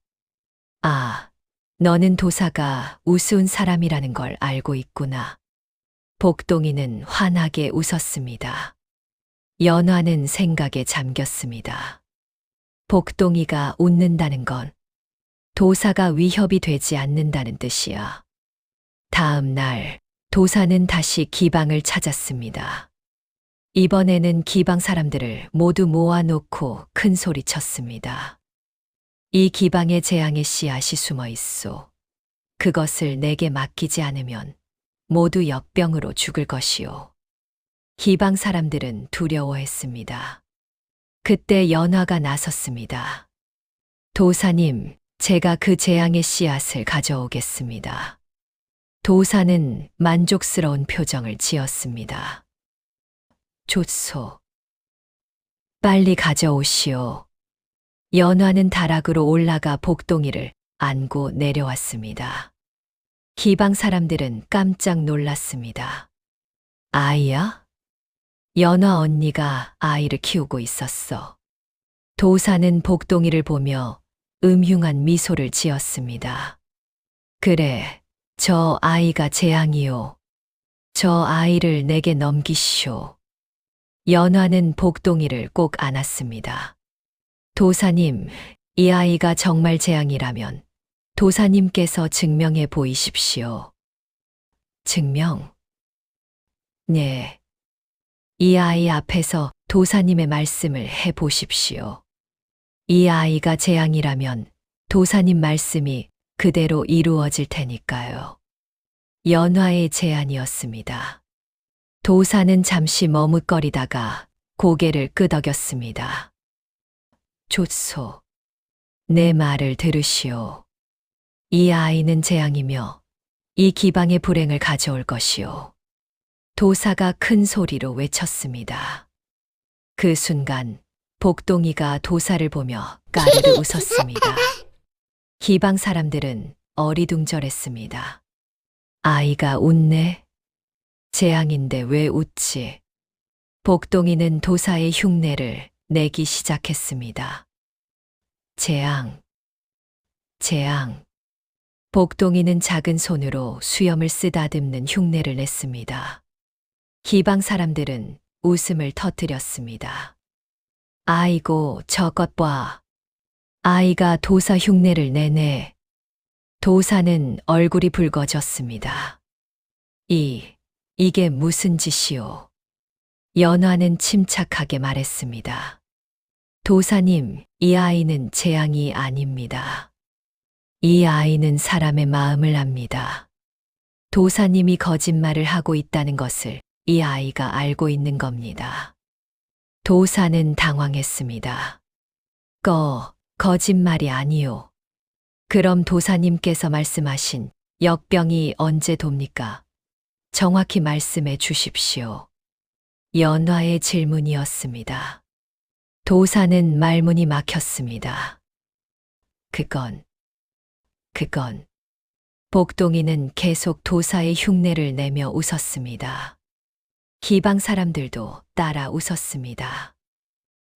아, 너는 도사가 우스운 사람이라는 걸 알고 있구나. 복동이는 환하게 웃었습니다. 연화는 생각에 잠겼습니다. 복동이가 웃는다는 건 도사가 위협이 되지 않는다는 뜻이야. 다음 날 도사는 다시 기방을 찾았습니다. 이번에는 기방 사람들을 모두 모아놓고 큰 소리 쳤습니다. 이 기방의 재앙의 씨앗이 숨어 있소. 그것을 내게 맡기지 않으면 모두 역병으로 죽을 것이오. 기방 사람들은 두려워했습니다. 그때 연화가 나섰습니다. 도사님, 제가 그 재앙의 씨앗을 가져오겠습니다. 도사는 만족스러운 표정을 지었습니다. 좋소. 빨리 가져오시오. 연화는 다락으로 올라가 복동이를 안고 내려왔습니다. 기방 사람들은 깜짝 놀랐습니다. 아이야? 연화 언니가 아이를 키우고 있었어. 도사는 복동이를 보며 음흉한 미소를 지었습니다. 그래, 저 아이가 재앙이요. 저 아이를 내게 넘기시오. 연화는 복동이를 꼭 안았습니다. 도사님, 이 아이가 정말 재앙이라면 도사님께서 증명해 보이십시오. 증명? 네. 이 아이 앞에서 도사님의 말씀을 해 보십시오. 이 아이가 재앙이라면 도사님 말씀이 그대로 이루어질 테니까요. 연화의 제안이었습니다. 도사는 잠시 머뭇거리다가 고개를 끄덕였습니다. 좋소. 내 말을 들으시오. 이 아이는 재앙이며 이 기방의 불행을 가져올 것이오. 도사가 큰 소리로 외쳤습니다. 그 순간 복동이가 도사를 보며 까르르 웃었습니다. 기방 사람들은 어리둥절했습니다. 아이가 웃네? 재앙인데 왜 웃지? 복동이는 도사의 흉내를 내기 시작했습니다. 재앙, 재앙. 복동이는 작은 손으로 수염을 쓰다듬는 흉내를 냈습니다. 기방 사람들은 웃음을 터뜨렸습니다. 아이고, 저것 봐. 아이가 도사 흉내를 내네. 도사는 얼굴이 붉어졌습니다. 이게 무슨 짓이오? 연화는 침착하게 말했습니다. 도사님, 이 아이는 재앙이 아닙니다. 이 아이는 사람의 마음을 압니다. 도사님이 거짓말을 하고 있다는 것을 이 아이가 알고 있는 겁니다. 도사는 당황했습니다. 거짓말이 아니오. 그럼 도사님께서 말씀하신 역병이 언제 돕니까? 정확히 말씀해 주십시오. 연화의 질문이었습니다. 도사는 말문이 막혔습니다. 그건. 복동이는 계속 도사의 흉내를 내며 웃었습니다. 기방 사람들도 따라 웃었습니다.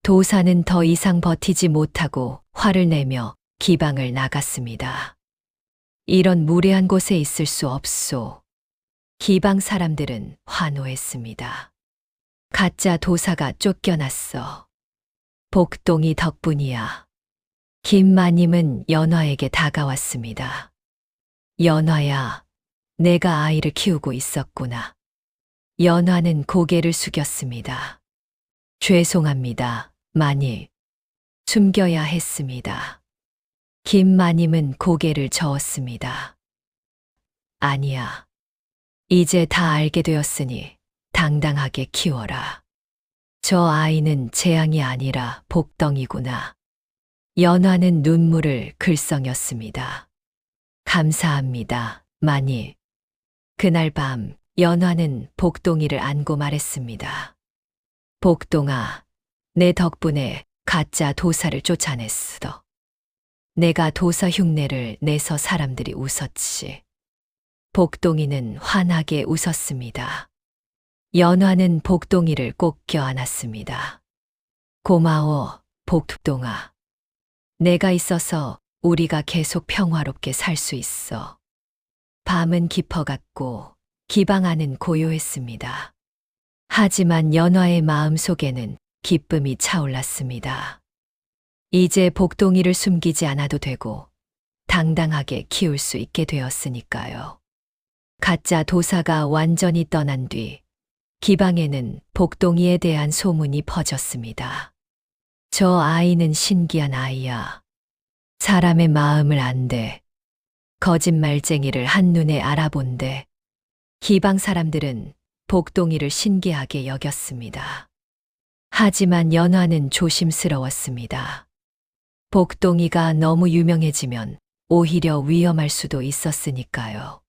도사는 더 이상 버티지 못하고 화를 내며 기방을 나갔습니다. 이런 무례한 곳에 있을 수 없소. 기방 사람들은 환호했습니다. 가짜 도사가 쫓겨났어. 복동이 덕분이야. 김마님은 연화에게 다가왔습니다. 연화야, 내가 아이를 키우고 있었구나. 연화는 고개를 숙였습니다. 죄송합니다, 마님. 숨겨야 했습니다. 김마님은 고개를 저었습니다. 아니야. 이제 다 알게 되었으니 당당하게 키워라. 저 아이는 재앙이 아니라 복덩이구나. 연화는 눈물을 글썽였습니다. 감사합니다, 마님. 그날 밤 연화는 복동이를 안고 말했습니다. 복동아, 내 덕분에 가짜 도사를 쫓아냈어. 내가 도사 흉내를 내서 사람들이 웃었지. 복동이는 환하게 웃었습니다. 연화는 복동이를 꼭 껴안았습니다. 고마워, 복동아. 내가 있어서 우리가 계속 평화롭게 살 수 있어. 밤은 깊어갔고 기방 안은 고요했습니다. 하지만 연화의 마음 속에는 기쁨이 차올랐습니다. 이제 복동이를 숨기지 않아도 되고 당당하게 키울 수 있게 되었으니까요. 가짜 도사가 완전히 떠난 뒤 기방에는 복동이에 대한 소문이 퍼졌습니다. 저 아이는 신기한 아이야. 사람의 마음을 안대. 거짓말쟁이를 한눈에 알아본대. 기방 사람들은 복동이를 신기하게 여겼습니다. 하지만 연화는 조심스러웠습니다. 복동이가 너무 유명해지면 오히려 위험할 수도 있었으니까요.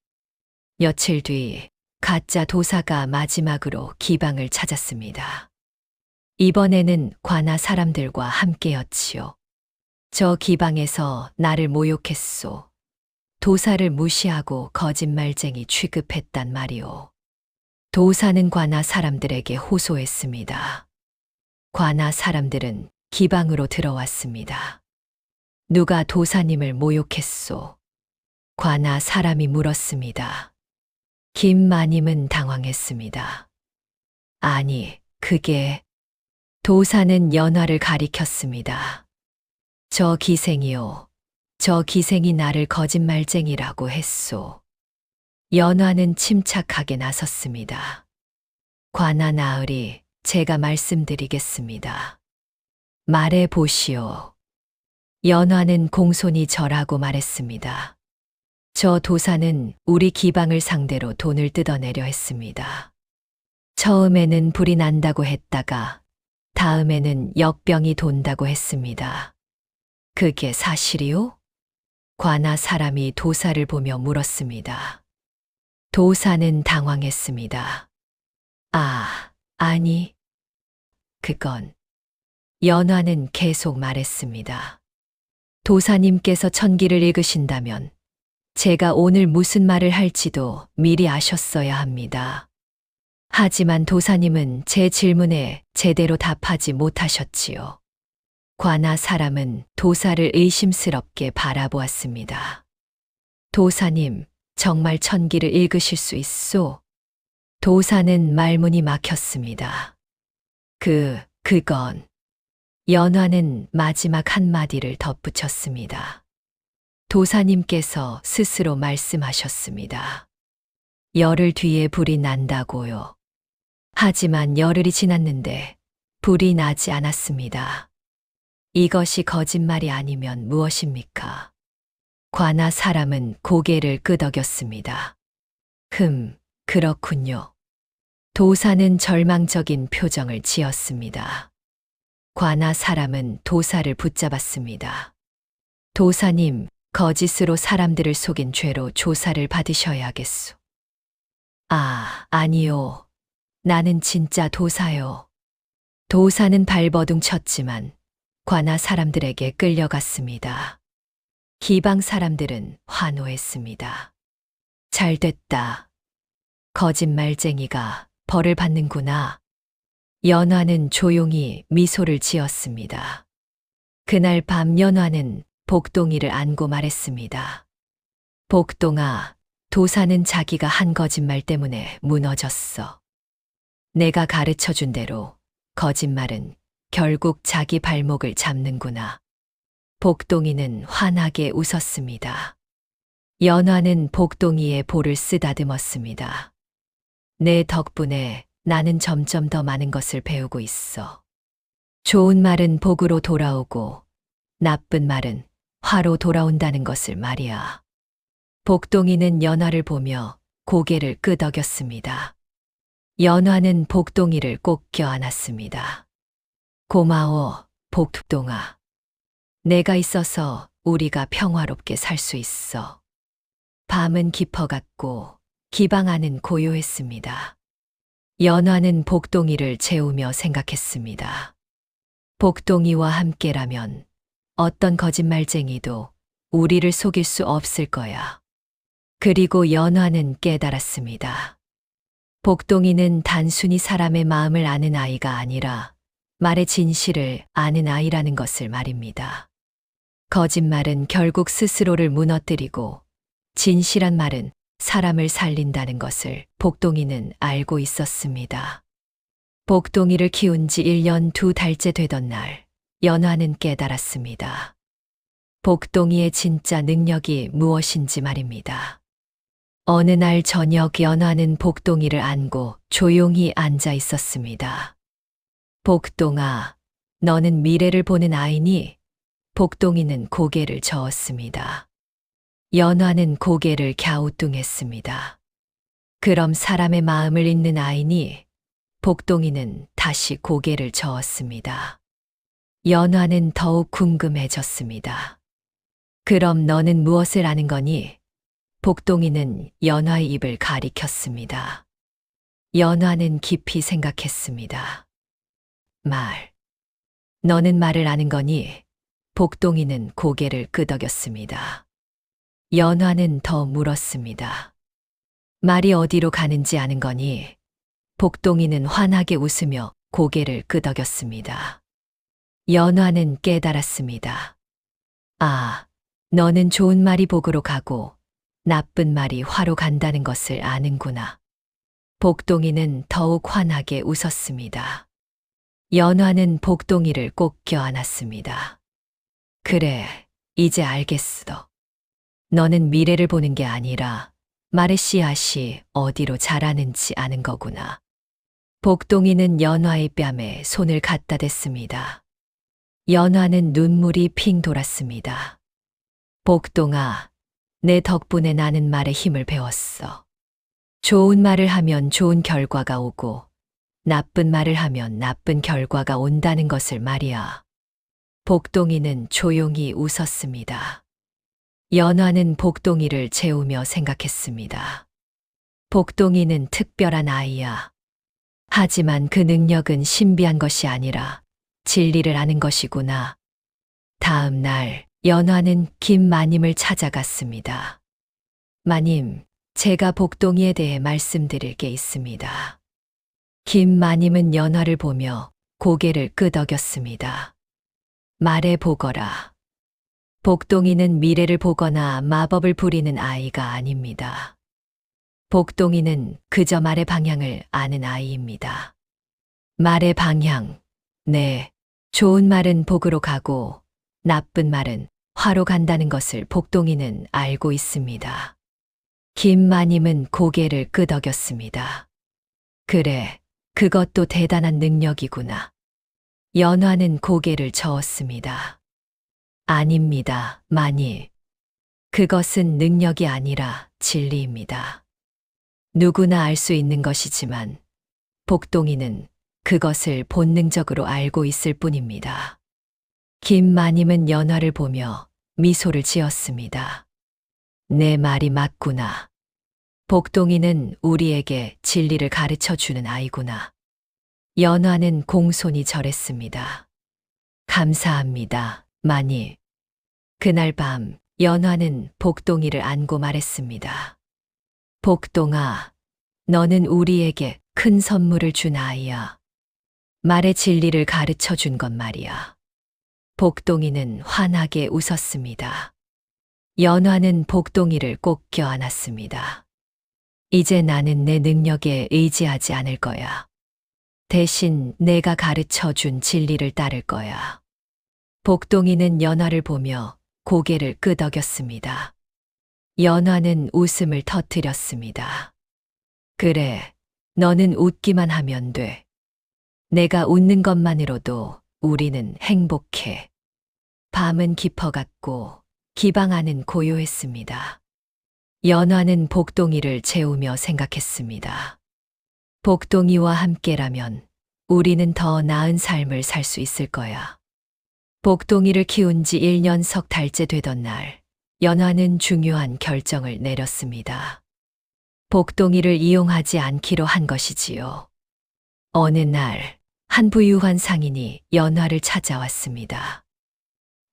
며칠 뒤 가짜 도사가 마지막으로 기방을 찾았습니다. 이번에는 관아 사람들과 함께였지요. 저 기방에서 나를 모욕했소. 도사를 무시하고 거짓말쟁이 취급했단 말이오. 도사는 관아 사람들에게 호소했습니다. 관아 사람들은 기방으로 들어왔습니다. 누가 도사님을 모욕했소? 관아 사람이 물었습니다. 김마님은 당황했습니다. 아니, 그게... 도사는 연화를 가리켰습니다. 저 기생이요. 저 기생이 나를 거짓말쟁이라고 했소. 연화는 침착하게 나섰습니다. 관아 나으리, 제가 말씀드리겠습니다. 말해 보시오. 연화는 공손히 절하고 말했습니다. 저 도사는 우리 기방을 상대로 돈을 뜯어내려 했습니다. 처음에는 불이 난다고 했다가 다음에는 역병이 돈다고 했습니다. 그게 사실이요? 관아 사람이 도사를 보며 물었습니다. 도사는 당황했습니다. 아니, 그건... 연화는 계속 말했습니다. 도사님께서 천기를 읽으신다면 제가 오늘 무슨 말을 할지도 미리 아셨어야 합니다. 하지만 도사님은 제 질문에 제대로 답하지 못하셨지요. 관아 사람은 도사를 의심스럽게 바라보았습니다. 도사님, 정말 천기를 읽으실 수 있소? 도사는 말문이 막혔습니다. 그건. 연화는 마지막 한마디를 덧붙였습니다. 도사님께서 스스로 말씀하셨습니다. 열흘 뒤에 불이 난다고요. 하지만 열흘이 지났는데 불이 나지 않았습니다. 이것이 거짓말이 아니면 무엇입니까? 관아 사람은 고개를 끄덕였습니다. 그렇군요. 도사는 절망적인 표정을 지었습니다. 관아 사람은 도사를 붙잡았습니다. 도사님, 거짓으로 사람들을 속인 죄로 조사를 받으셔야겠소. 아니요. 나는 진짜 도사요. 도사는 발버둥 쳤지만 관아 사람들에게 끌려갔습니다. 기방 사람들은 환호했습니다. 잘됐다. 거짓말쟁이가 벌을 받는구나. 연화는 조용히 미소를 지었습니다. 그날 밤 연화는 복동이를 안고 말했습니다. 복동아, 도사는 자기가 한 거짓말 때문에 무너졌어. 내가 가르쳐 준 대로 거짓말은 결국 자기 발목을 잡는구나. 복동이는 환하게 웃었습니다. 연화는 복동이의 볼을 쓰다듬었습니다. 내 덕분에 나는 점점 더 많은 것을 배우고 있어. 좋은 말은 복으로 돌아오고 나쁜 말은 화로 돌아온다는 것을 말이야. 복동이는 연화를 보며 고개를 끄덕였습니다. 연화는 복동이를 꼭 껴안았습니다. 고마워, 복동아. 내가 있어서 우리가 평화롭게 살 수 있어. 밤은 깊어갔고 기방 안은 고요했습니다. 연화는 복동이를 재우며 생각했습니다. 복동이와 함께라면 어떤 거짓말쟁이도 우리를 속일 수 없을 거야. 그리고 연화는 깨달았습니다. 복동이는 단순히 사람의 마음을 아는 아이가 아니라 말의 진실을 아는 아이라는 것을 말입니다. 거짓말은 결국 스스로를 무너뜨리고 진실한 말은 사람을 살린다는 것을 복동이는 알고 있었습니다. 복동이를 키운 지 1년 2달째 되던 날, 연화는 깨달았습니다. 복동이의 진짜 능력이 무엇인지 말입니다. 어느 날 저녁 연화는 복동이를 안고 조용히 앉아 있었습니다. 복동아, 너는 미래를 보는 아이니? 복동이는 고개를 저었습니다. 연화는 고개를 갸우뚱했습니다. 그럼 사람의 마음을 읽는 아이니? 복동이는 다시 고개를 저었습니다. 연화는 더욱 궁금해졌습니다. 그럼 너는 무엇을 아는 거니? 복동이는 연화의 입을 가리켰습니다. 연화는 깊이 생각했습니다. 너는 말을 아는 거니? 복동이는 고개를 끄덕였습니다. 연화는 더 물었습니다. 말이 어디로 가는지 아는 거니? 복동이는 환하게 웃으며 고개를 끄덕였습니다. 연화는 깨달았습니다. 너는 좋은 말이 복으로 가고 나쁜 말이 화로 간다는 것을 아는구나. 복동이는 더욱 환하게 웃었습니다. 연화는 복동이를 꼭 껴안았습니다. 그래, 이제 알겠어. 너는 미래를 보는 게 아니라 말의 씨앗이 어디로 자라는지 아는 거구나. 복동이는 연화의 뺨에 손을 갖다 댔습니다. 연화는 눈물이 핑 돌았습니다. 복동아, 내 덕분에 나는 말의 힘을 배웠어. 좋은 말을 하면 좋은 결과가 오고 나쁜 말을 하면 나쁜 결과가 온다는 것을 말이야. 복동이는 조용히 웃었습니다. 연화는 복동이를 재우며 생각했습니다. 복동이는 특별한 아이야. 하지만 그 능력은 신비한 것이 아니라 진리를 아는 것이구나. 다음 날 연화는 김마님을 찾아갔습니다. 마님, 제가 복동이에 대해 말씀드릴 게 있습니다. 김마님은 연화를 보며 고개를 끄덕였습니다. 말해 보거라. 복동이는 미래를 보거나 마법을 부리는 아이가 아닙니다. 복동이는 그저 말의 방향을 아는 아이입니다. 말의 방향. 네. 좋은 말은 복으로 가고 나쁜 말은 화로 간다는 것을 복동이는 알고 있습니다. 김마님은 고개를 끄덕였습니다. 그래, 그것도 대단한 능력이구나. 연화는 고개를 저었습니다. 아닙니다, 마님. 그것은 능력이 아니라 진리입니다. 누구나 알 수 있는 것이지만 복동이는 그것을 본능적으로 알고 있을 뿐입니다. 김마님은 연화를 보며 미소를 지었습니다. 내 말이 맞구나. 복동이는 우리에게 진리를 가르쳐 주는 아이구나. 연화는 공손히 절했습니다. 감사합니다, 마님. 그날 밤 연화는 복동이를 안고 말했습니다. 복동아, 너는 우리에게 큰 선물을 준 아이야. 말의 진리를 가르쳐 준 것 말이야. 복동이는 환하게 웃었습니다. 연화는 복동이를 꼭 껴안았습니다. 이제 나는 내 능력에 의지하지 않을 거야. 대신 내가 가르쳐 준 진리를 따를 거야. 복동이는 연화를 보며 고개를 끄덕였습니다. 연화는 웃음을 터뜨렸습니다. 그래, 너는 웃기만 하면 돼. 내가 웃는 것만으로도 우리는 행복해. 밤은 깊어갔고 기방 안은 고요했습니다. 연화는 복동이를 재우며 생각했습니다. 복동이와 함께라면 우리는 더 나은 삶을 살 수 있을 거야. 복동이를 키운 지 1년 석 달째 되던 날, 연화는 중요한 결정을 내렸습니다. 복동이를 이용하지 않기로 한 것이지요. 어느 날, 한 부유한 상인이 연화를 찾아왔습니다.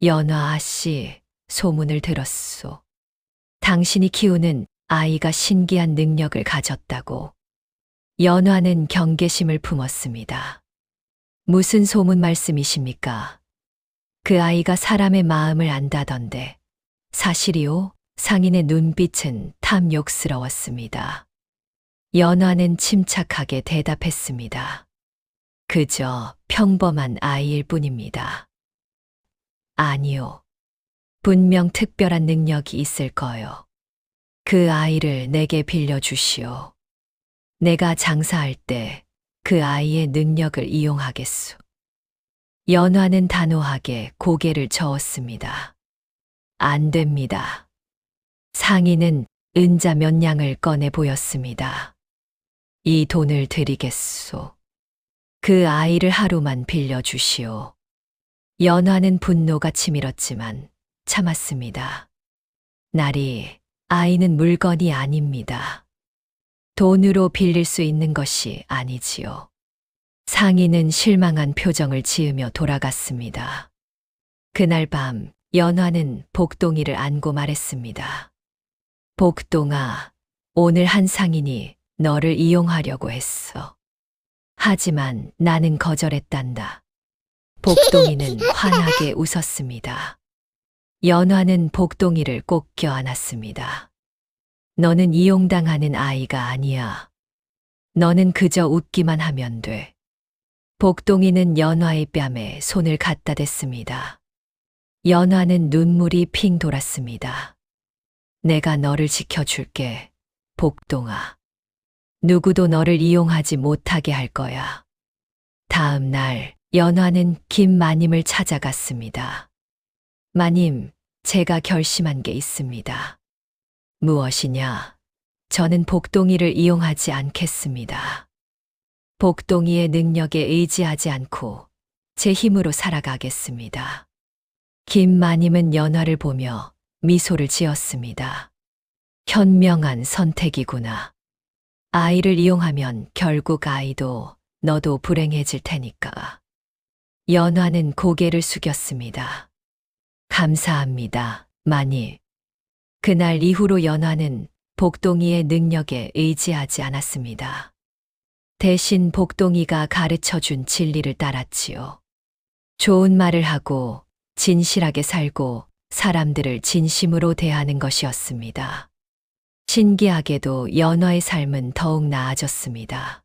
연화 아씨, 소문을 들었소. 당신이 키우는 아이가 신기한 능력을 가졌다고. 연화는 경계심을 품었습니다. 무슨 소문 말씀이십니까? 그 아이가 사람의 마음을 안다던데. 사실이요? 상인의 눈빛은 탐욕스러웠습니다. 연화는 침착하게 대답했습니다. 그저 평범한 아이일 뿐입니다. 아니요. 분명 특별한 능력이 있을 거요. 그 아이를 내게 빌려주시오. 내가 장사할 때 그 아이의 능력을 이용하겠소. 연화는 단호하게 고개를 저었습니다. 안 됩니다. 상인은 은자 몇 냥을 꺼내 보였습니다. 이 돈을 드리겠소. 그 아이를 하루만 빌려주시오. 연화는 분노가 치밀었지만 참았습니다. 나리, 아이는 물건이 아닙니다. 돈으로 빌릴 수 있는 것이 아니지요. 상인은 실망한 표정을 지으며 돌아갔습니다. 그날 밤 연화는 복동이를 안고 말했습니다. 복동아, 오늘 한 상인이 너를 이용하려고 했어. 하지만 나는 거절했단다. 복동이는 환하게 웃었습니다. 연화는 복동이를 꼭 껴안았습니다. 너는 이용당하는 아이가 아니야. 너는 그저 웃기만 하면 돼. 복동이는 연화의 뺨에 손을 갖다 댔습니다. 연화는 눈물이 핑 돌았습니다. 내가 너를 지켜줄게, 복동아. 누구도 너를 이용하지 못하게 할 거야. 다음 날 연화는 김마님을 찾아갔습니다. 마님, 제가 결심한 게 있습니다. 무엇이냐? 저는 복동이를 이용하지 않겠습니다. 복동이의 능력에 의지하지 않고 제 힘으로 살아가겠습니다. 김마님은 연화를 보며 미소를 지었습니다. 현명한 선택이구나. 아이를 이용하면 결국 아이도 너도 불행해질 테니까. 연화는 고개를 숙였습니다. 감사합니다, 마님. 그날 이후로 연화는 복동이의 능력에 의지하지 않았습니다. 대신 복동이가 가르쳐 준 진리를 따랐지요. 좋은 말을 하고 진실하게 살고 사람들을 진심으로 대하는 것이었습니다. 신기하게도 연화의 삶은 더욱 나아졌습니다.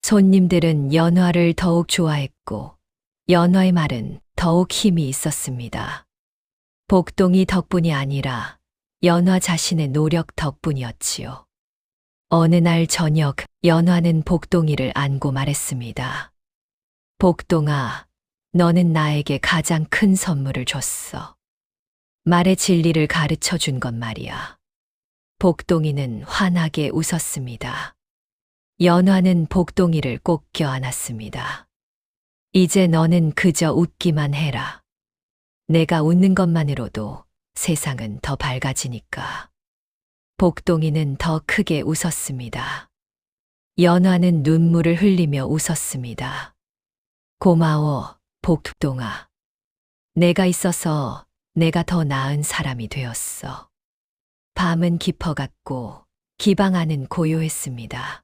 손님들은 연화를 더욱 좋아했고 연화의 말은 더욱 힘이 있었습니다. 복동이 덕분이 아니라 연화 자신의 노력 덕분이었지요. 어느 날 저녁 연화는 복동이를 안고 말했습니다. 복동아, 너는 나에게 가장 큰 선물을 줬어. 말의 진리를 가르쳐 준 것 말이야. 복동이는 환하게 웃었습니다. 연화는 복동이를 꼭 껴안았습니다. 이제 너는 그저 웃기만 해라. 내가 웃는 것만으로도 세상은 더 밝아지니까. 복동이는 더 크게 웃었습니다. 연화는 눈물을 흘리며 웃었습니다. 고마워, 복동아. 내가 있어서 내가 더 나은 사람이 되었어. 밤은 깊어갔고 기방 안은 고요했습니다.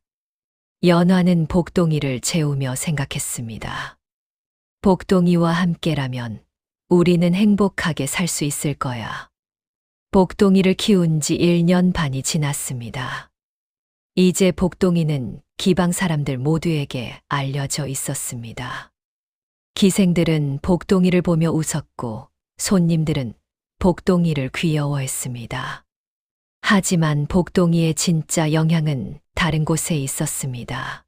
연화는 복동이를 재우며 생각했습니다. 복동이와 함께라면 우리는 행복하게 살 수 있을 거야. 복동이를 키운 지 1년 반이 지났습니다. 이제 복동이는 기방 사람들 모두에게 알려져 있었습니다. 기생들은 복동이를 보며 웃었고 손님들은 복동이를 귀여워했습니다. 하지만 복동이의 진짜 영향은 다른 곳에 있었습니다.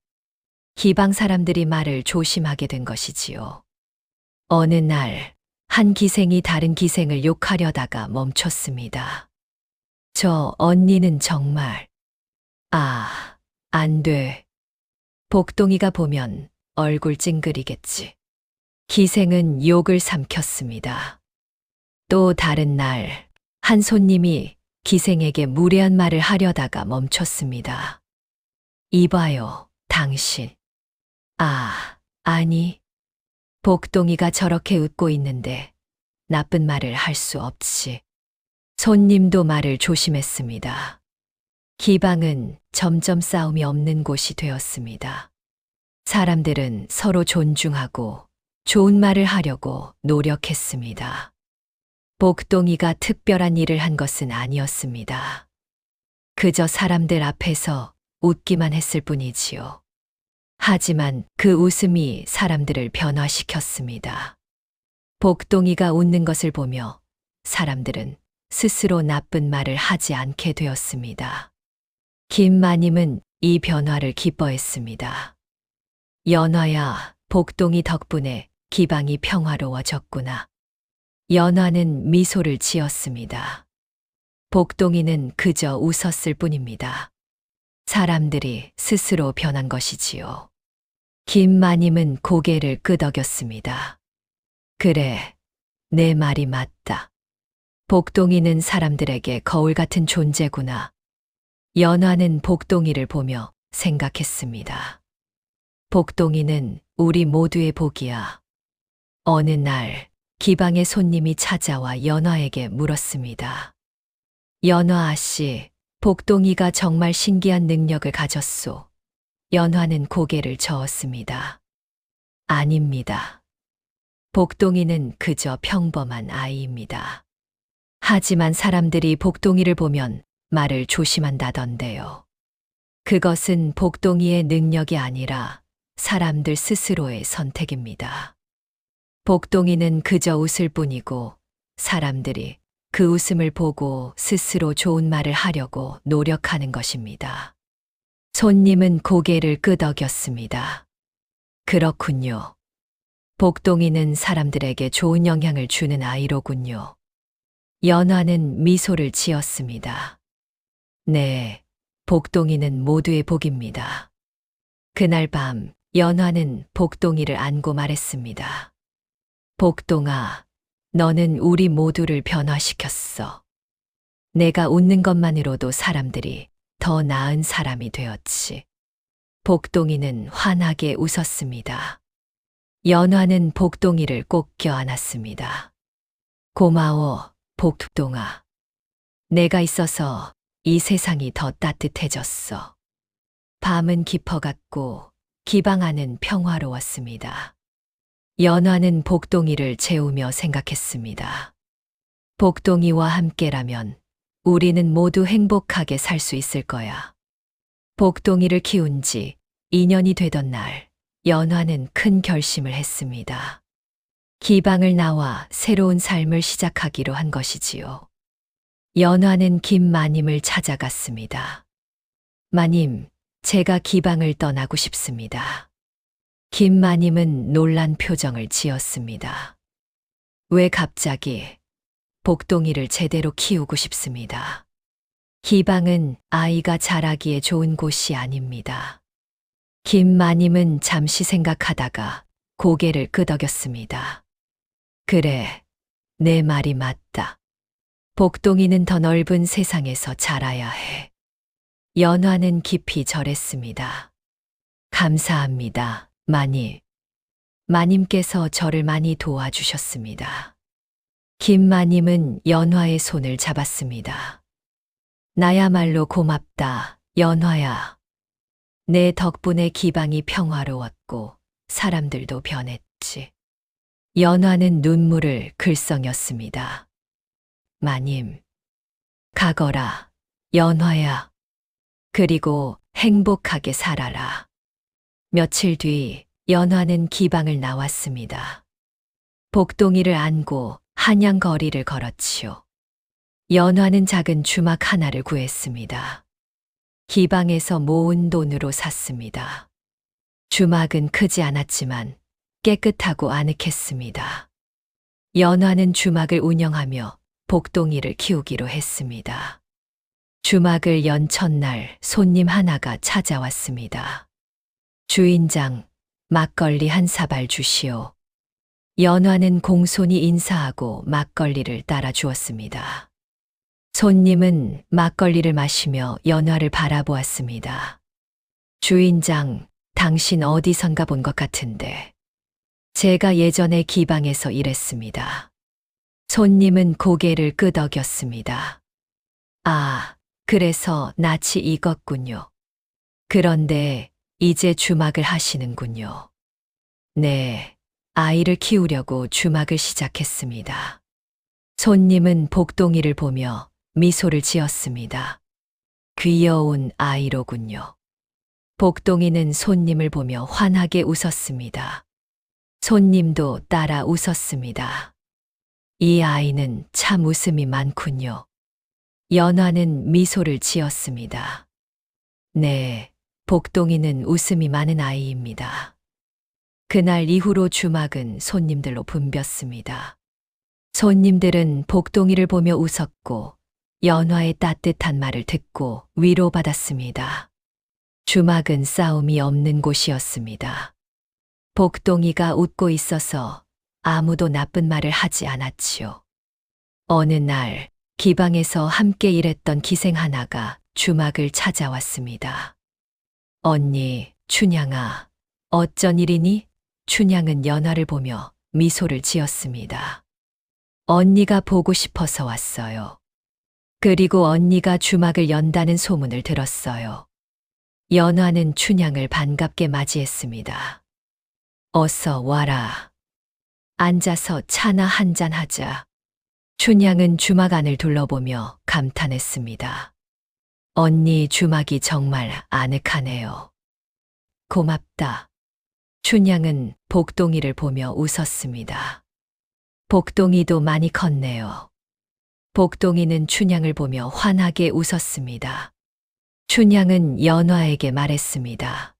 기방 사람들이 말을 조심하게 된 것이지요. 어느 날, 한 기생이 다른 기생을 욕하려다가 멈췄습니다. 저 언니는 정말, 안 돼. 복동이가 보면 얼굴 찡그리겠지. 기생은 욕을 삼켰습니다. 또 다른 날, 한 손님이 기생에게 무례한 말을 하려다가 멈췄습니다. 이봐요, 당신. 아니. 복동이가 저렇게 웃고 있는데 나쁜 말을 할 수 없지. 손님도 말을 조심했습니다. 기방은 점점 싸움이 없는 곳이 되었습니다. 사람들은 서로 존중하고 좋은 말을 하려고 노력했습니다. 복동이가 특별한 일을 한 것은 아니었습니다. 그저 사람들 앞에서 웃기만 했을 뿐이지요. 하지만 그 웃음이 사람들을 변화시켰습니다. 복동이가 웃는 것을 보며 사람들은 스스로 나쁜 말을 하지 않게 되었습니다. 김마님은 이 변화를 기뻐했습니다. 연화야, 복동이 덕분에 기방이 평화로워졌구나. 연화는 미소를 지었습니다. 복동이는 그저 웃었을 뿐입니다. 사람들이 스스로 변한 것이지요. 김마님은 고개를 끄덕였습니다. 그래, 내 말이 맞다. 복동이는 사람들에게 거울 같은 존재구나. 연화는 복동이를 보며 생각했습니다. 복동이는 우리 모두의 복이야. 어느 날 기방의 손님이 찾아와 연화에게 물었습니다. 연화 아씨, 복동이가 정말 신기한 능력을 가졌소. 연화는 고개를 저었습니다. 아닙니다. 복동이는 그저 평범한 아이입니다. 하지만 사람들이 복동이를 보면 말을 조심한다던데요. 그것은 복동이의 능력이 아니라 사람들 스스로의 선택입니다. 복동이는 그저 웃을 뿐이고 사람들이 그 웃음을 보고 스스로 좋은 말을 하려고 노력하는 것입니다. 손님은 고개를 끄덕였습니다. 그렇군요. 복동이는 사람들에게 좋은 영향을 주는 아이로군요. 연화는 미소를 지었습니다. 네, 복동이는 모두의 복입니다. 그날 밤 연화는 복동이를 안고 말했습니다. 복동아, 너는 우리 모두를 변화시켰어. 내가 웃는 것만으로도 사람들이 더 나은 사람이 되었지. 복동이는 환하게 웃었습니다. 연화는 복동이를 꼭 껴안았습니다. 고마워, 복동아. 내가 있어서 이 세상이 더 따뜻해졌어. 밤은 깊어갔고 기방 안은 평화로웠습니다. 연화는 복동이를 재우며 생각했습니다. 복동이와 함께라면 우리는 모두 행복하게 살 수 있을 거야. 복동이를 키운 지 2년이 되던 날, 연화는 큰 결심을 했습니다. 기방을 나와 새로운 삶을 시작하기로 한 것이지요. 연화는 김마님을 찾아갔습니다. 마님, 제가 기방을 떠나고 싶습니다. 김마님은 놀란 표정을 지었습니다. 왜 갑자기? 복동이를 제대로 키우고 싶습니다. 기방은 아이가 자라기에 좋은 곳이 아닙니다. 김마님은 잠시 생각하다가 고개를 끄덕였습니다. 그래, 내 말이 맞다. 복동이는 더 넓은 세상에서 자라야 해. 연화는 깊이 절했습니다. 감사합니다, 마님. 마님께서 저를 많이 도와주셨습니다. 김마님은 연화의 손을 잡았습니다. 나야말로 고맙다, 연화야. 내 덕분에 기방이 평화로웠고 사람들도 변했지. 연화는 눈물을 글썽였습니다. 마님, 가거라, 연화야. 그리고 행복하게 살아라. 며칠 뒤 연화는 기방을 나왔습니다. 복동이를 안고 한양거리를 걸었지요. 연화는 작은 주막 하나를 구했습니다. 기방에서 모은 돈으로 샀습니다. 주막은 크지 않았지만 깨끗하고 아늑했습니다. 연화는 주막을 운영하며 복동이를 키우기로 했습니다. 주막을 연 첫날 손님 하나가 찾아왔습니다. 주인장, 막걸리 한 사발 주시오. 연화는 공손히 인사하고 막걸리를 따라 주었습니다. 손님은 막걸리를 마시며 연화를 바라보았습니다. 주인장, 당신 어디선가 본 것 같은데. 제가 예전에 기방에서 일했습니다. 손님은 고개를 끄덕였습니다. 아, 그래서 낯이 익었군요. 그런데 이제 주막을 하시는군요. 네, 아이를 키우려고 주막을 시작했습니다. 손님은 복동이를 보며 미소를 지었습니다. 귀여운 아이로군요. 복동이는 손님을 보며 환하게 웃었습니다. 손님도 따라 웃었습니다. 이 아이는 참 웃음이 많군요. 연화는 미소를 지었습니다. 네, 복동이는 웃음이 많은 아이입니다. 그날 이후로 주막은 손님들로 붐볐습니다. 손님들은 복동이를 보며 웃었고 연화의 따뜻한 말을 듣고 위로받았습니다. 주막은 싸움이 없는 곳이었습니다. 복동이가 웃고 있어서 아무도 나쁜 말을 하지 않았지요. 어느 날 기방에서 함께 일했던 기생 하나가 주막을 찾아왔습니다. 언니, 춘향아, 어쩐 일이니? 춘향은 연화를 보며 미소를 지었습니다. 언니가 보고 싶어서 왔어요. 그리고 언니가 주막을 연다는 소문을 들었어요. 연화는 춘향을 반갑게 맞이했습니다. 어서 와라. 앉아서 차나 한잔 하자. 춘향은 주막 안을 둘러보며 감탄했습니다. 언니 주막이 정말 아늑하네요. 고맙다. 춘향은 복동이를 보며 웃었습니다. 복동이도 많이 컸네요. 복동이는 춘향을 보며 환하게 웃었습니다. 춘향은 연화에게 말했습니다.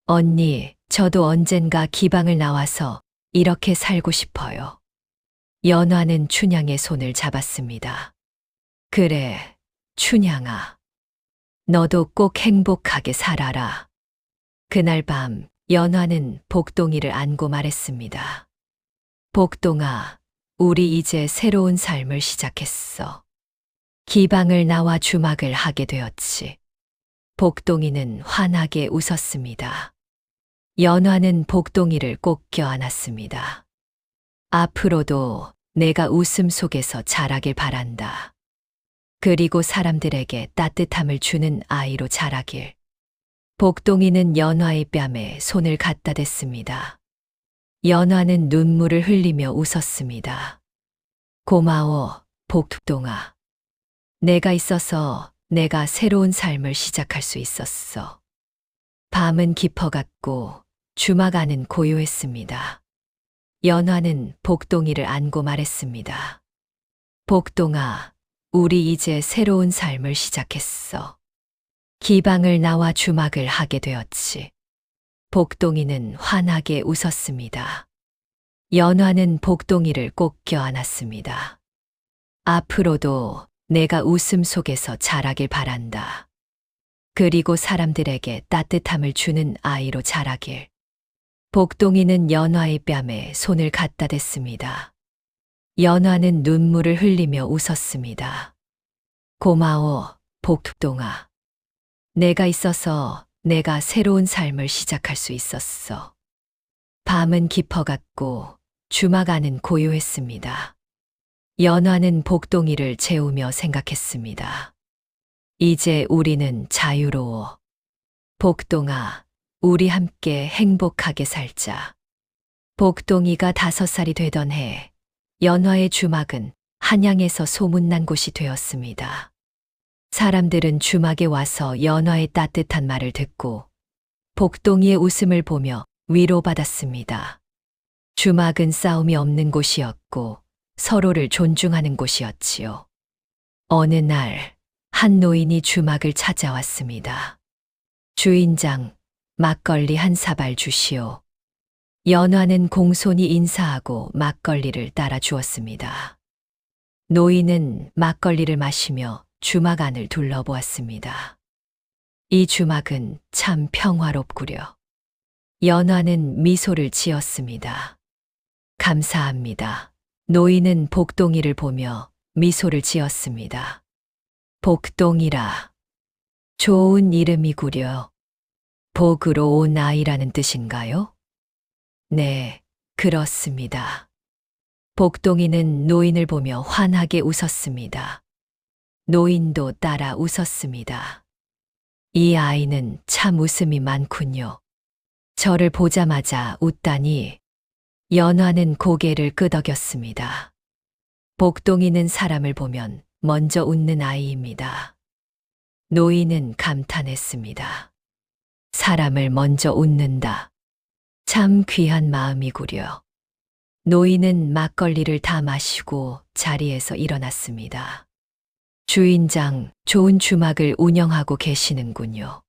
언니, 저도 언젠가 기방을 나와서 이렇게 살고 싶어요. 연화는 춘향의 손을 잡았습니다. 그래, 춘향아. 너도 꼭 행복하게 살아라. 그날 밤 연화는 복동이를 안고 말했습니다. 복동아, 우리 이제 새로운 삶을 시작했어. 기방을 나와 주막을 하게 되었지. 복동이는 환하게 웃었습니다. 연화는 복동이를 꼭 껴안았습니다. 앞으로도 내가 웃음 속에서 자라길 바란다. 그리고 사람들에게 따뜻함을 주는 아이로 자라길. 복동이는 연화의 뺨에 손을 갖다 댔습니다. 연화는 눈물을 흘리며 웃었습니다. 고마워, 복동아. 내가 있어서 내가 새로운 삶을 시작할 수 있었어. 밤은 깊어갔고 주막 안은 고요했습니다. 연화는 복동이를 안고 말했습니다. 복동아, 우리 이제 새로운 삶을 시작했어. 기방을 나와 주막을 하게 되었지. 복동이는 환하게 웃었습니다. 연화는 복동이를 꼭 껴안았습니다. 앞으로도 내가 웃음 속에서 자라길 바란다. 그리고 사람들에게 따뜻함을 주는 아이로 자라길. 복동이는 연화의 뺨에 손을 갖다 댔습니다. 연화는 눈물을 흘리며 웃었습니다. 고마워, 복동아. 내가 있어서 내가 새로운 삶을 시작할 수 있었어. 밤은 깊어갔고 주막 안은 고요했습니다. 연화는 복동이를 재우며 생각했습니다. 이제 우리는 자유로워. 복동아, 우리 함께 행복하게 살자. 복동이가 5살이 되던 해, 연화의 주막은 한양에서 소문난 곳이 되었습니다. 사람들은 주막에 와서 연화의 따뜻한 말을 듣고 복동이의 웃음을 보며 위로받았습니다. 주막은 싸움이 없는 곳이었고 서로를 존중하는 곳이었지요. 어느 날, 한 노인이 주막을 찾아왔습니다. 주인장, 막걸리 한 사발 주시오. 연화는 공손히 인사하고 막걸리를 따라 주었습니다. 노인은 막걸리를 마시며 주막 안을 둘러보았습니다. 이 주막은 참 평화롭구려. 연화는 미소를 지었습니다. 감사합니다. 노인은 복동이를 보며 미소를 지었습니다. 복동이라. 좋은 이름이구려. 복으로 온 아이라는 뜻인가요? 네, 그렇습니다. 복동이는 노인을 보며 환하게 웃었습니다. 노인도 따라 웃었습니다. 이 아이는 참 웃음이 많군요. 저를 보자마자 웃다니. 연화는 고개를 끄덕였습니다. 복동이는 사람을 보면 먼저 웃는 아이입니다. 노인은 감탄했습니다. 사람을 먼저 웃는다. 참 귀한 마음이구려. 노인은 막걸리를 다 마시고 자리에서 일어났습니다. 주인장, 좋은 주막을 운영하고 계시는군요.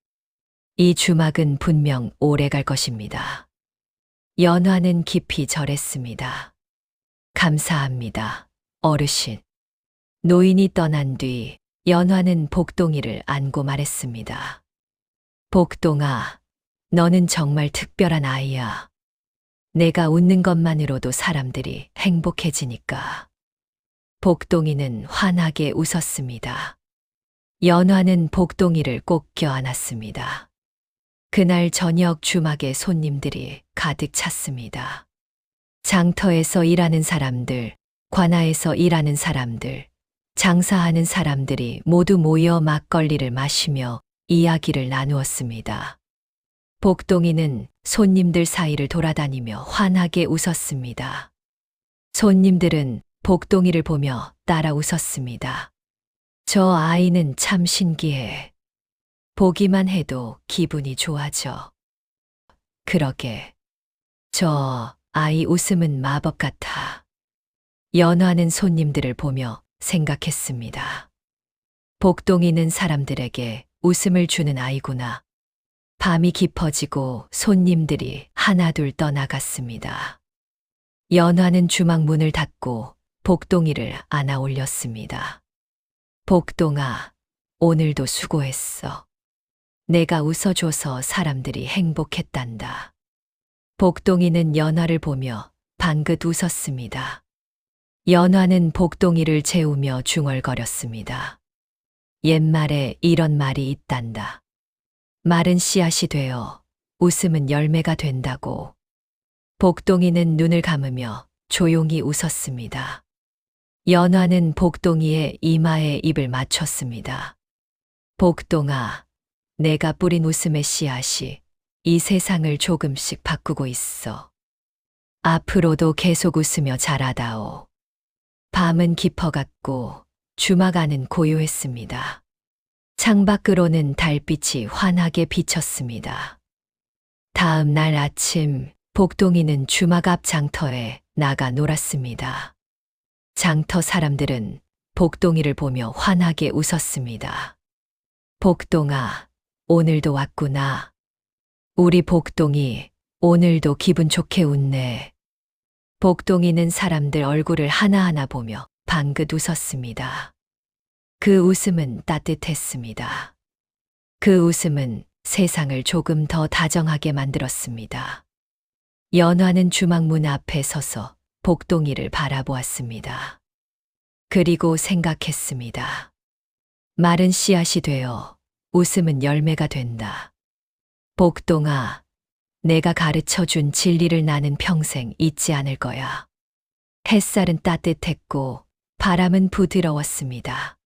이 주막은 분명 오래 갈 것입니다. 연화는 깊이 절했습니다. 감사합니다, 어르신. 노인이 떠난 뒤 연화는 복동이를 안고 말했습니다. 복동아, 너는 정말 특별한 아이야. 내가 웃는 것만으로도 사람들이 행복해지니까. 복동이는 환하게 웃었습니다. 연화는 복동이를 꼭 껴안았습니다. 그날 저녁 주막에 손님들이 가득 찼습니다. 장터에서 일하는 사람들, 관아에서 일하는 사람들, 장사하는 사람들이 모두 모여 막걸리를 마시며 이야기를 나누었습니다. 복동이는 손님들 사이를 돌아다니며 환하게 웃었습니다. 손님들은 복동이를 보며 따라 웃었습니다. 저 아이는 참 신기해. 보기만 해도 기분이 좋아져. 그러게. 저 아이 웃음은 마법 같아. 연화는 손님들을 보며 생각했습니다. 복동이는 사람들에게 웃음을 주는 아이구나. 밤이 깊어지고 손님들이 하나둘 떠나갔습니다. 연화는 주막 문을 닫고 복동이를 안아 올렸습니다. 복동아, 오늘도 수고했어. 내가 웃어줘서 사람들이 행복했단다. 복동이는 연화를 보며 방긋 웃었습니다. 연화는 복동이를 재우며 중얼거렸습니다. 옛말에 이런 말이 있단다. 말은 씨앗이 되어 웃음은 열매가 된다고. 복동이는 눈을 감으며 조용히 웃었습니다. 연화는 복동이의 이마에 입을 맞췄습니다. 복동아, 내가 뿌린 웃음의 씨앗이 이 세상을 조금씩 바꾸고 있어. 앞으로도 계속 웃으며 자라다오. 밤은 깊어갔고 주막 안은 고요했습니다. 창밖으로는 달빛이 환하게 비쳤습니다. 다음 날 아침, 복동이는 주막 앞 장터에 나가 놀았습니다. 장터 사람들은 복동이를 보며 환하게 웃었습니다. 복동아, 오늘도 왔구나. 우리 복동이 오늘도 기분 좋게 웃네. 복동이는 사람들 얼굴을 하나하나 보며 방긋 웃었습니다. 그 웃음은 따뜻했습니다. 그 웃음은 세상을 조금 더 다정하게 만들었습니다. 연화는 주막문 앞에 서서 복동이를 바라보았습니다. 그리고 생각했습니다. 마른 씨앗이 되어 웃음은 열매가 된다. 복동아, 내가 가르쳐 준 진리를 나는 평생 잊지 않을 거야. 햇살은 따뜻했고 바람은 부드러웠습니다.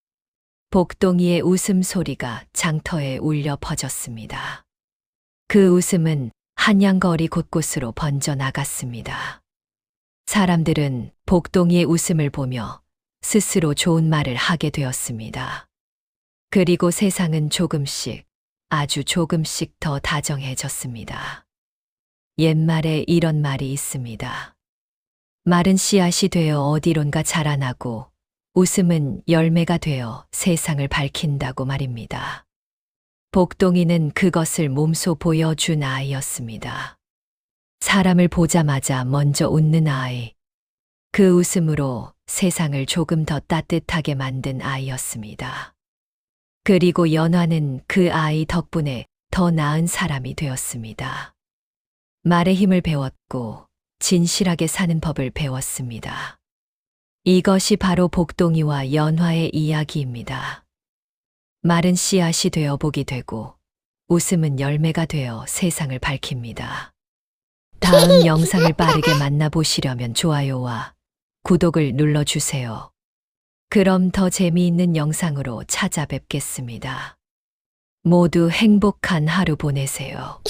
복동이의 웃음소리가 장터에 울려 퍼졌습니다. 그 웃음은 한양거리 곳곳으로 번져 나갔습니다. 사람들은 복동이의 웃음을 보며 스스로 좋은 말을 하게 되었습니다. 그리고 세상은 조금씩, 아주 조금씩 더 다정해졌습니다. 옛말에 이런 말이 있습니다. 마른 씨앗이 되어 어디론가 자라나고 웃음은 열매가 되어 세상을 밝힌다고 말입니다. 복동이는 그것을 몸소 보여준 아이였습니다. 사람을 보자마자 먼저 웃는 아이. 그 웃음으로 세상을 조금 더 따뜻하게 만든 아이였습니다. 그리고 연화는 그 아이 덕분에 더 나은 사람이 되었습니다. 말의 힘을 배웠고 진실하게 사는 법을 배웠습니다. 이것이 바로 복동이와 연화의 이야기입니다. 마른 씨앗이 되어 복이 되고 웃음은 열매가 되어 세상을 밝힙니다. 다음 영상을 빠르게 만나보시려면 좋아요와 구독을 눌러주세요. 그럼 더 재미있는 영상으로 찾아뵙겠습니다. 모두 행복한 하루 보내세요.